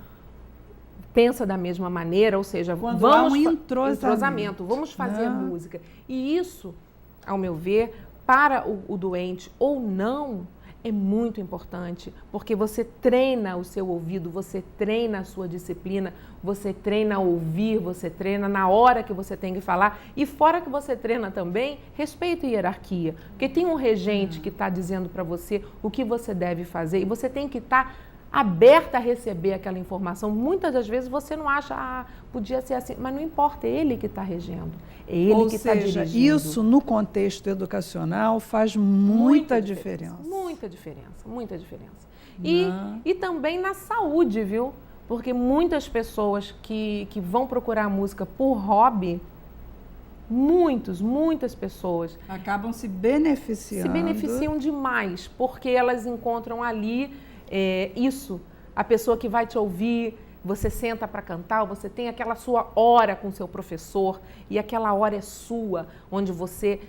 pensa da mesma maneira, ou seja, quando vamos há um entrosamento, vamos fazer música. E isso, ao meu ver, para o doente ou não, é muito importante, porque você treina o seu ouvido, você treina a sua disciplina, você treina a ouvir, você treina na hora que você tem que falar e fora que você treina também, respeito e hierarquia, porque tem um regente que está dizendo para você o que você deve fazer e você tem que estar aberta a receber aquela informação. Muitas das vezes você não acha, podia ser assim, mas não importa, é ele que está regendo, é ele que está dirigindo. Isso no contexto educacional faz muita diferença. Muita diferença, muita diferença. E também na saúde, viu? Porque muitas pessoas que vão procurar música por hobby, muitas pessoas acabam se beneficiando. Se beneficiam demais, porque elas encontram ali a pessoa que vai te ouvir, você senta para cantar, você tem aquela sua hora com o seu professor e aquela hora é sua, onde você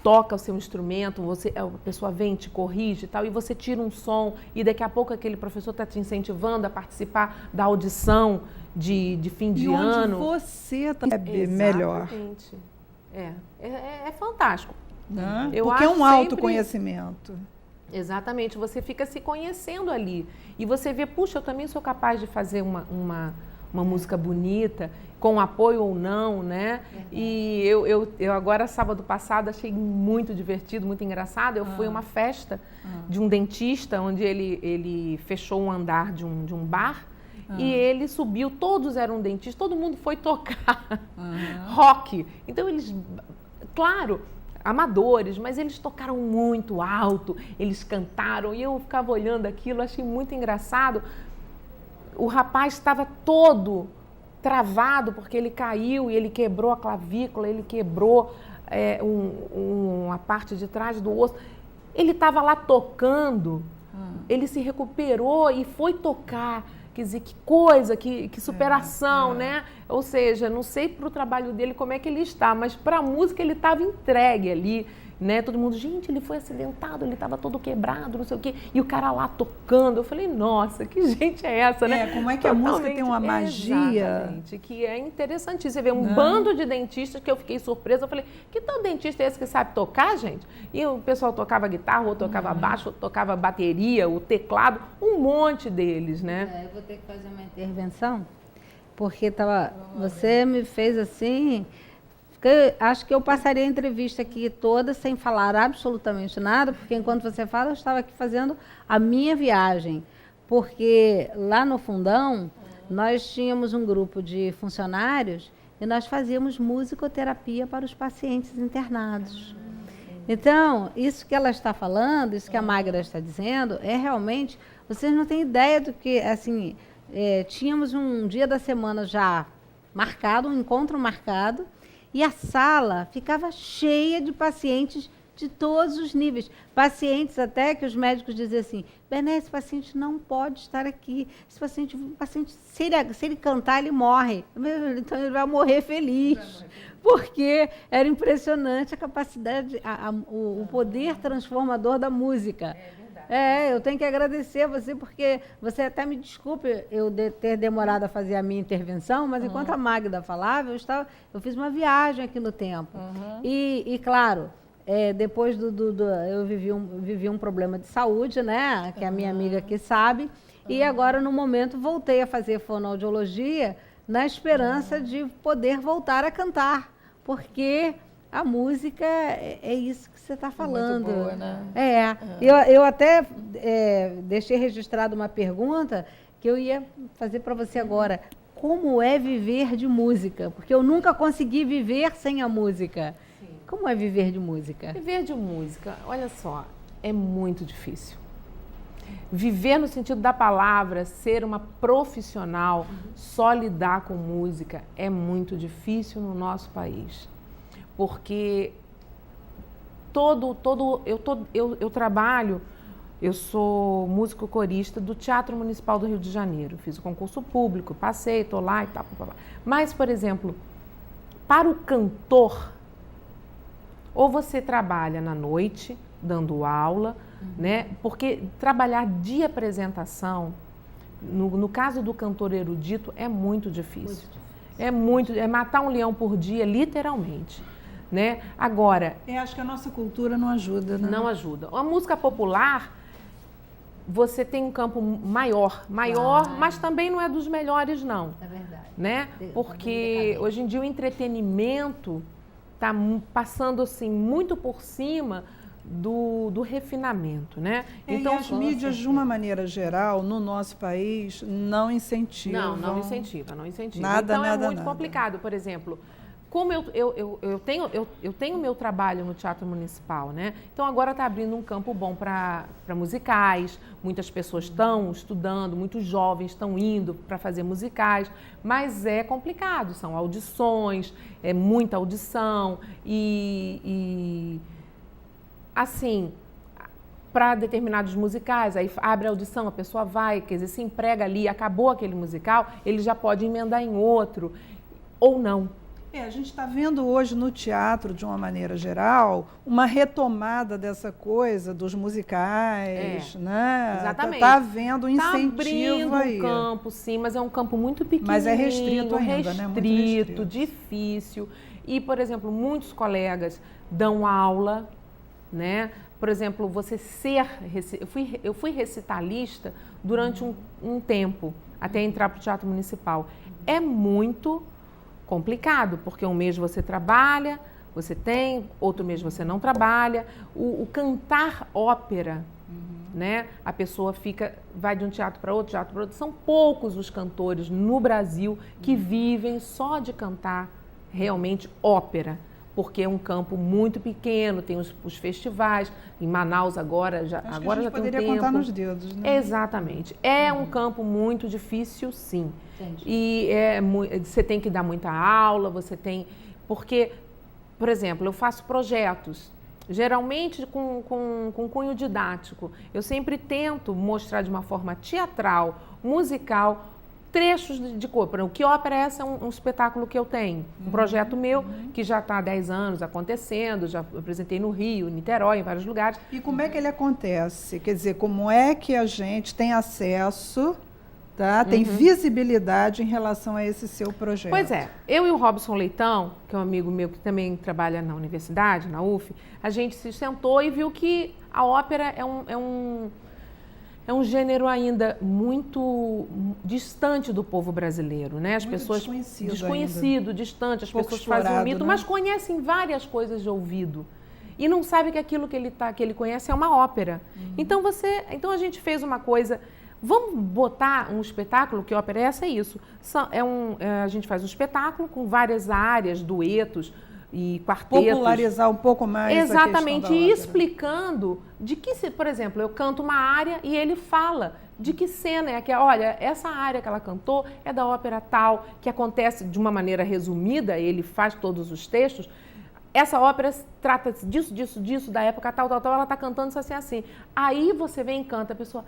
toca o seu instrumento, a pessoa vem, te corrige e tal, e você tira um som e daqui a pouco aquele professor está te incentivando a participar da audição de fim de ano. Onde você está melhor. Exatamente. É fantástico. Né? Porque é um autoconhecimento. Exatamente, você fica se conhecendo ali e você vê, puxa, eu também sou capaz de fazer uma música bonita, com apoio ou não, né? E eu agora, sábado passado, achei muito divertido, muito engraçado, eu fui a uma festa de um dentista, onde ele fechou um andar de um bar e ele subiu, todos eram dentistas, todo mundo foi tocar rock, então eles, claro, amadores, mas eles tocaram muito alto, eles cantaram e eu ficava olhando aquilo, achei muito engraçado. O rapaz estava todo travado porque ele caiu e ele quebrou a clavícula, ele quebrou a parte de trás do osso. Ele estava lá tocando, ele se recuperou e foi tocar. Quer dizer, que coisa, que superação, né? Ou seja, não sei para o trabalho dele como é que ele está, mas para a música ele estava entregue ali, né? Todo mundo, gente, ele foi acidentado, ele estava todo quebrado, não sei o quê. E o cara lá tocando, eu falei, nossa, que gente é essa, né? Como é que a música tem uma magia. Exatamente, que é interessante. Você vê um bando de dentistas que eu fiquei surpresa, eu falei, que tal dentista é esse que sabe tocar, gente? E o pessoal tocava guitarra, ou tocava baixo, ou tocava bateria, o teclado, um monte deles, né? Eu vou ter que fazer uma intervenção, porque você me fez assim... Acho que eu passaria a entrevista aqui toda sem falar absolutamente nada, porque enquanto você fala, eu estava aqui fazendo a minha viagem. Porque lá no Fundão, nós tínhamos um grupo de funcionários e nós fazíamos musicoterapia para os pacientes internados. Então, isso que ela está falando, isso que a Magda está dizendo, é realmente... Vocês não têm ideia do que, assim, tínhamos um dia da semana já marcado, um encontro marcado, e a sala ficava cheia de pacientes de todos os níveis. Pacientes até que os médicos dizem assim, Bené, esse paciente não pode estar aqui. Esse paciente se ele cantar, ele morre. Então ele vai morrer feliz. Porque era impressionante a capacidade, o poder transformador da música. Eu tenho que agradecer a você, porque você até me desculpe eu ter demorado a fazer a minha intervenção, mas enquanto a Magda falava, eu fiz uma viagem aqui no tempo. E claro, depois eu vivi um problema de saúde, né? Que a minha amiga aqui sabe, e agora, no momento, voltei a fazer fonoaudiologia na esperança de poder voltar a cantar, porque a música é isso que você está falando. Muito boa, né? Eu até deixei registrado uma pergunta que eu ia fazer para você agora. Como é viver de música? Porque eu nunca consegui viver sem a música. Sim. Como é viver de música? Viver de música, olha só, é muito difícil. Viver no sentido da palavra, ser uma profissional, só lidar com música, é muito difícil no nosso país. Porque eu trabalho, eu sou músico corista do Teatro Municipal do Rio de Janeiro. Fiz o concurso público, passei, estou lá e tal. Mas, por exemplo, para o cantor, ou você trabalha na noite, dando aula, né? Porque trabalhar de apresentação, no caso do cantor erudito, é muito difícil. É matar um leão por dia, literalmente. Né? Agora... acho que a nossa cultura não ajuda, né? Não ajuda. A música popular, você tem um campo maior, mas também não é dos melhores, não. É verdade. Né? Porque hoje em dia o entretenimento está passando assim, muito por cima do refinamento, né? Então, as mídias, de uma maneira geral, no nosso país, não incentivam. Não incentiva. Nada, então, nada, é muito nada. complicado. Por exemplo... Como eu tenho meu trabalho no Teatro Municipal, né? Então agora está abrindo um campo bom para musicais, muitas pessoas estão estudando, muitos jovens estão indo para fazer musicais, mas é complicado, são audições, é muita audição e assim, para determinados musicais, aí abre a audição, a pessoa vai, quer dizer, se emprega ali, acabou aquele musical, ele já pode emendar em outro ou não. A gente está vendo hoje no teatro, de uma maneira geral, uma retomada dessa coisa dos musicais, né? Exatamente. Está havendo um incentivo abrindo aí. um campo, sim, mas é um campo muito pequenininho. Mas é restrito ainda, né? Muito restrito. Difícil. E, por exemplo, muitos colegas dão aula, né? Por exemplo, eu fui recitalista durante um tempo, até entrar para o Teatro Municipal. É muito complicado, porque um mês você trabalha, você tem, outro mês você não trabalha. O cantar ópera, né? A pessoa vai de um teatro para outro, São poucos os cantores no Brasil que vivem só de cantar realmente ópera, porque é um campo muito pequeno, tem os festivais. Em Manaus agora já tem um tempo. A gente poderia contar nos dedos, né? Exatamente. É um campo muito difícil, sim. Entendi. E você tem que dar muita aula, porque, por exemplo, eu faço projetos, geralmente com cunho didático. Eu sempre tento mostrar de uma forma teatral, musical, trechos de cor. O Que Ópera é essa? É um espetáculo que eu tenho, um projeto meu, que já está há 10 anos acontecendo, já apresentei no Rio, Niterói, em vários lugares. E como é que ele acontece? Quer dizer, como é que a gente tem acesso, tá? Tem visibilidade em relação a esse seu projeto? Pois é, eu e o Robson Leitão, que é um amigo meu que também trabalha na universidade, na UF, a gente se sentou e viu que a ópera é um gênero ainda muito distante do povo brasileiro, né? As muito pessoas desconhecido, distante, as pouco pessoas fazem explorado, ouvido, né? mas conhecem várias coisas de ouvido e não sabem que aquilo que ele conhece é uma ópera. Então a gente fez uma coisa. Vamos botar um espetáculo, Que Ópera é essa? É isso. A gente faz um espetáculo com várias áreas, duetos e quartetos. Popularizar um pouco mais Exatamente, a questão da e ópera. explicando por exemplo, eu canto uma área e ele fala de que cena é que, olha, essa área que ela cantou é da ópera tal, que acontece de uma maneira resumida, ele faz todos os textos, essa ópera trata disso, da época tal, ela está cantando isso assim. Aí você vem e canta, a pessoa...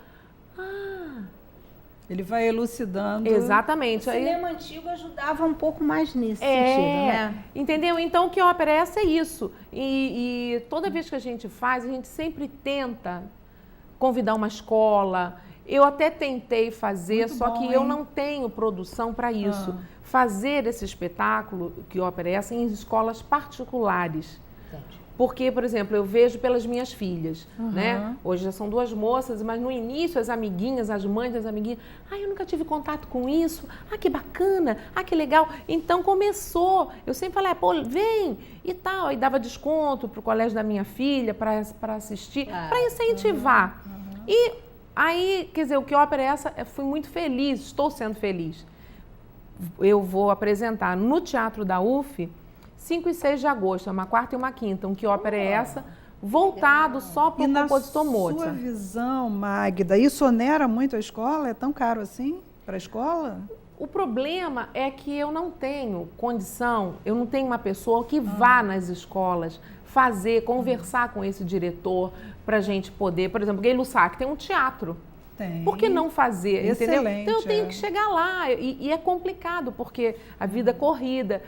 Ele vai elucidando. Exatamente. O cinema antigo ajudava um pouco mais nesse sentido, né? Entendeu? Então, que ópera é essa? É isso. E toda vez que a gente faz, a gente sempre tenta convidar uma escola. Eu até tentei fazer, Muito só bom, que eu não tenho produção para isso. Fazer esse espetáculo, que ópera é essa, em escolas particulares. Porque, por exemplo, eu vejo pelas minhas filhas, né? Hoje já são 2 moças, mas no início as amiguinhas, as mães das amiguinhas, eu nunca tive contato com isso, que bacana, que legal. Então começou, eu sempre falei, pô, vem e tal, aí dava desconto pro colégio da minha filha para assistir, para incentivar. E aí, quer dizer, o que ópera é essa? Eu fui muito feliz, estou sendo feliz. Eu vou apresentar no Teatro da UF 5 e 6 de agosto, é uma quarta e uma quinta. Que ópera é essa? Voltado só para o compositor Mozart. Na sua visão, Magda, isso onera muito a escola? É tão caro assim para a escola? O problema é que eu não tenho condição, eu não tenho uma pessoa que vá nas escolas conversar com esse diretor para a gente poder, por exemplo, Gay Lussac tem um teatro. Tem. Por que não fazer? Excelente, entendeu? Então eu tenho que chegar lá e é complicado, porque a vida é corrida.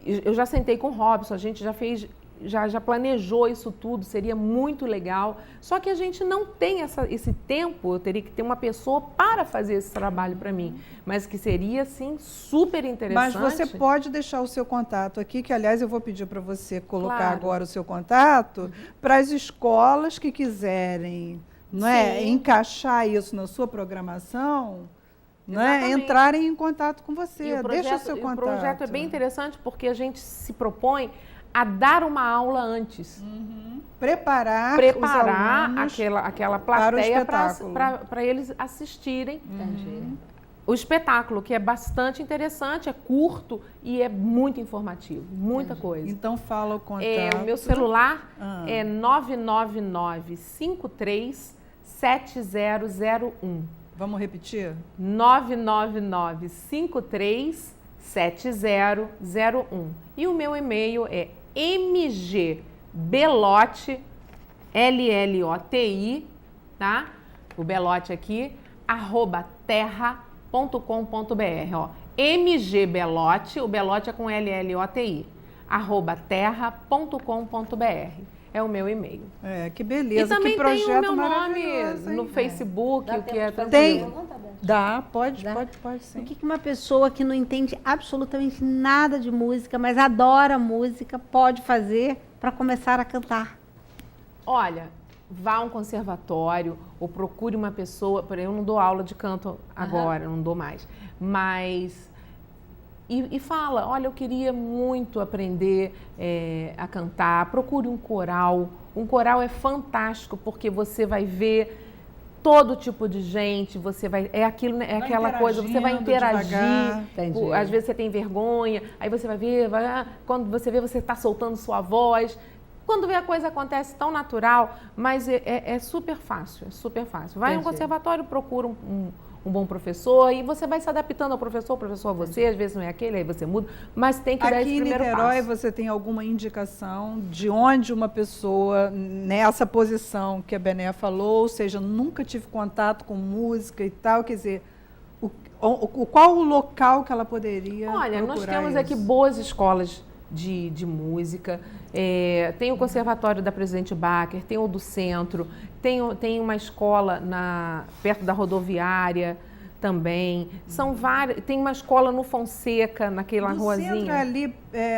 Eu já sentei com o Robson, a gente já fez, já planejou isso tudo, seria muito legal. Só que a gente não tem esse tempo, eu teria que ter uma pessoa para fazer esse trabalho para mim. Mas que seria, assim, super interessante. Mas você pode deixar o seu contato aqui, que, aliás, eu vou pedir para você colocar agora o seu contato para as escolas que quiserem, não é, encaixar isso na sua programação. Né? Entrarem em contato com você, deixa o seu contato. O projeto é bem interessante porque a gente se propõe a dar uma aula antes. Preparar os alunos aquela plateia para eles assistirem o espetáculo, que é bastante interessante, é curto e é muito informativo, muita coisa. Então fala o contato. O meu celular é 999-53-7001. Vamos repetir? 999-53-7001. E o meu e-mail é mgbelotti, LLOTI, tá? O Belotti aqui, @terra.com.br. mgbelotti, o Belotti é com LLOTI, @terra.com.br. É o meu e-mail. Que beleza, e também que projeto tem o meu nome maravilhoso, no Facebook, o que é tranquilo. Pode sim. O que uma pessoa que não entende absolutamente nada de música, mas adora música, pode fazer para começar a cantar? Olha, vá a um conservatório ou procure uma pessoa, eu não dou aula de canto agora, não dou mais, mas... E fala, olha, eu queria muito aprender a cantar, procure um coral. Um coral é fantástico, porque você vai ver todo tipo de gente, você vai... aquela coisa, você vai interagir. Às vezes você tem vergonha, aí você vai ver, quando você vê, você está soltando sua voz. Quando vê, a coisa acontece tão natural, mas é super fácil, é super fácil. Vai a um conservatório, procura um bom professor e você vai se adaptando ao professor, o professor a você, às vezes não é aquele, aí você muda, mas tem que dar esse primeiro passo. Aqui em Niterói você tem alguma indicação de onde uma pessoa, nessa posição que a Bené falou, ou seja, nunca tive contato com música e tal, quer dizer, qual o local que ela poderia Olha, nós temos isso? aqui boas escolas de música, tem o Conservatório da Presidente Bacher, tem o do Centro, tem uma escola perto da rodoviária também, são várias, tem uma escola no Fonseca, naquela ruazinha. Centro é ali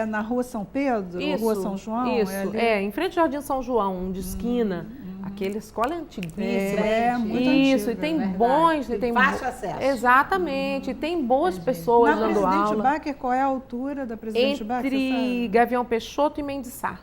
na Rua São Pedro, Rua São João? Isso, em frente ao Jardim São João, de esquina. Aquela escola é antiguíssima. Muito isso, antiga, e tem bons... Tem fácil acesso. Exatamente, tem boas pessoas dando aula. Na Presidente Bacher, qual é a altura da Presidente Bacher? Entre Gavião Peixoto e Mendes Sá.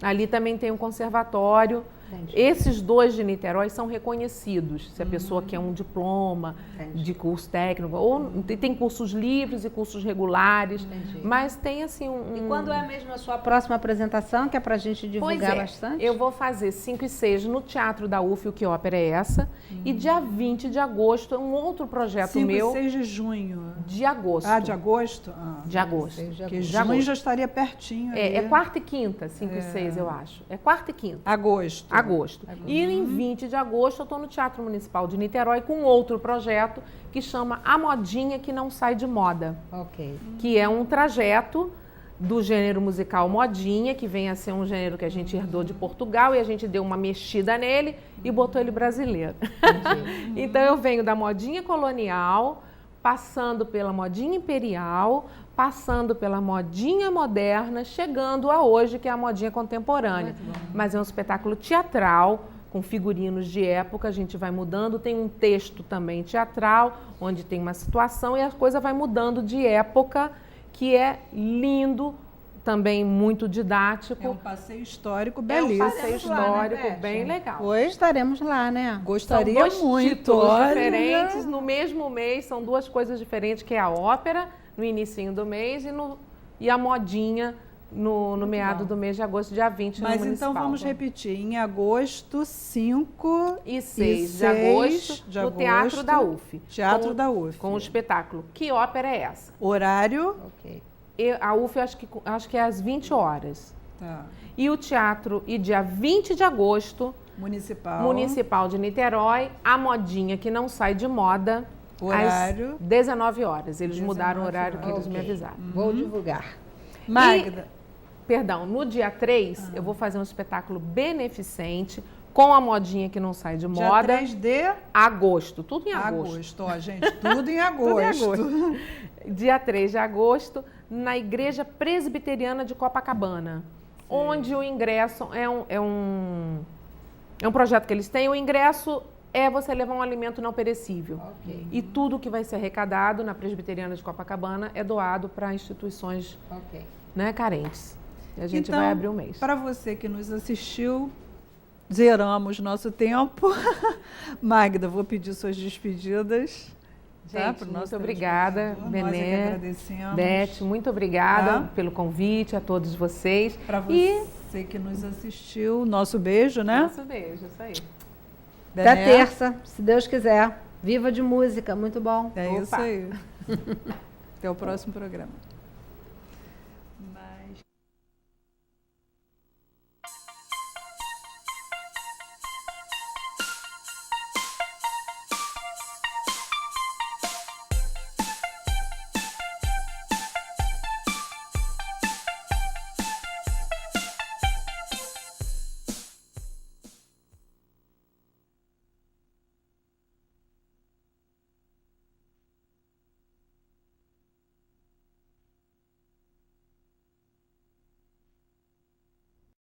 Ali também tem um conservatório. Entendi. Esses 2 de Niterói são reconhecidos, se a pessoa quer um diploma de curso técnico, ou tem cursos livres e cursos regulares, mas tem assim E quando é mesmo a sua próxima apresentação, que é para a gente divulgar bastante? Eu vou fazer 5 e 6 no Teatro da UF, o Que Ópera é Essa? E dia 20 de agosto, um outro projeto 5 meu. e 6 de junho. De agosto. Ah, de agosto? De agosto. Porque De junho agosto. já estaria pertinho. É ali. quarta e quinta, 5 e 6, eu acho. É quarta e quinta. Agosto. Agosto. E em 20 de agosto eu estou no Teatro Municipal de Niterói com outro projeto que chama A Modinha que Não Sai de Moda. Ok. Que é um trajeto do gênero musical modinha, que vem a ser um gênero que a gente herdou de Portugal e a gente deu uma mexida nele e botou ele brasileiro. Então eu venho da modinha colonial, passando pela modinha imperial, passando pela modinha moderna, chegando a hoje, que é a modinha contemporânea. Mas é um espetáculo teatral, com figurinos de época, a gente vai mudando, tem um texto também teatral, onde tem uma situação e a coisa vai mudando de época, que é lindo, também muito didático. É um passeio histórico É um belíssimo. passeio histórico bem legal. Hoje estaremos lá, né? Gostaria São 2 muito. títulos olha. diferentes no mesmo mês, são 2 coisas diferentes, que é a ópera no inicinho do mês e a modinha no meado do mês de agosto, dia 20 no Mas Municipal. então vamos repetir. Em agosto, 5 E 6 de agosto, no Teatro da UF. Teatro da UF. Com o espetáculo Que Ópera é Essa? Horário? Ok. A UF acho que é às 20 horas. Tá. E o teatro, e dia 20 de agosto, Municipal de Niterói, A Modinha que Não Sai de Moda, Horário? às 19 horas. Eles 19 mudaram o horário que eles Ok. me avisaram. Vou divulgar. Magda. Perdão, no dia 3, eu vou fazer um espetáculo beneficente com A Modinha que Não Sai de Dia Moda. 3 de Agosto, tudo em agosto. agosto. Ó, gente, tudo em Tudo em agosto. agosto. Dia 3 de agosto, na Igreja Presbiteriana de Copacabana, onde o ingresso é um projeto que eles têm. O ingresso é você levar um alimento não perecível. Ok. E tudo que vai ser arrecadado na Presbiteriana de Copacabana é doado para instituições Ok. carentes. E a gente Então, vai abrir o mês. Para você que nos assistiu, zeramos nosso tempo. Magda, vou pedir suas despedidas. Gente, muito obrigada, Nós é que Benê, agradecemos. Beth, muito obrigada Tá? pelo convite a todos vocês. Para E você que nos assistiu, nosso beijo, né? nosso beijo, isso aí. Até Bené? terça, se Deus quiser. Viva de música, muito bom. É isso Opa. aí. Até o próximo programa. Mas...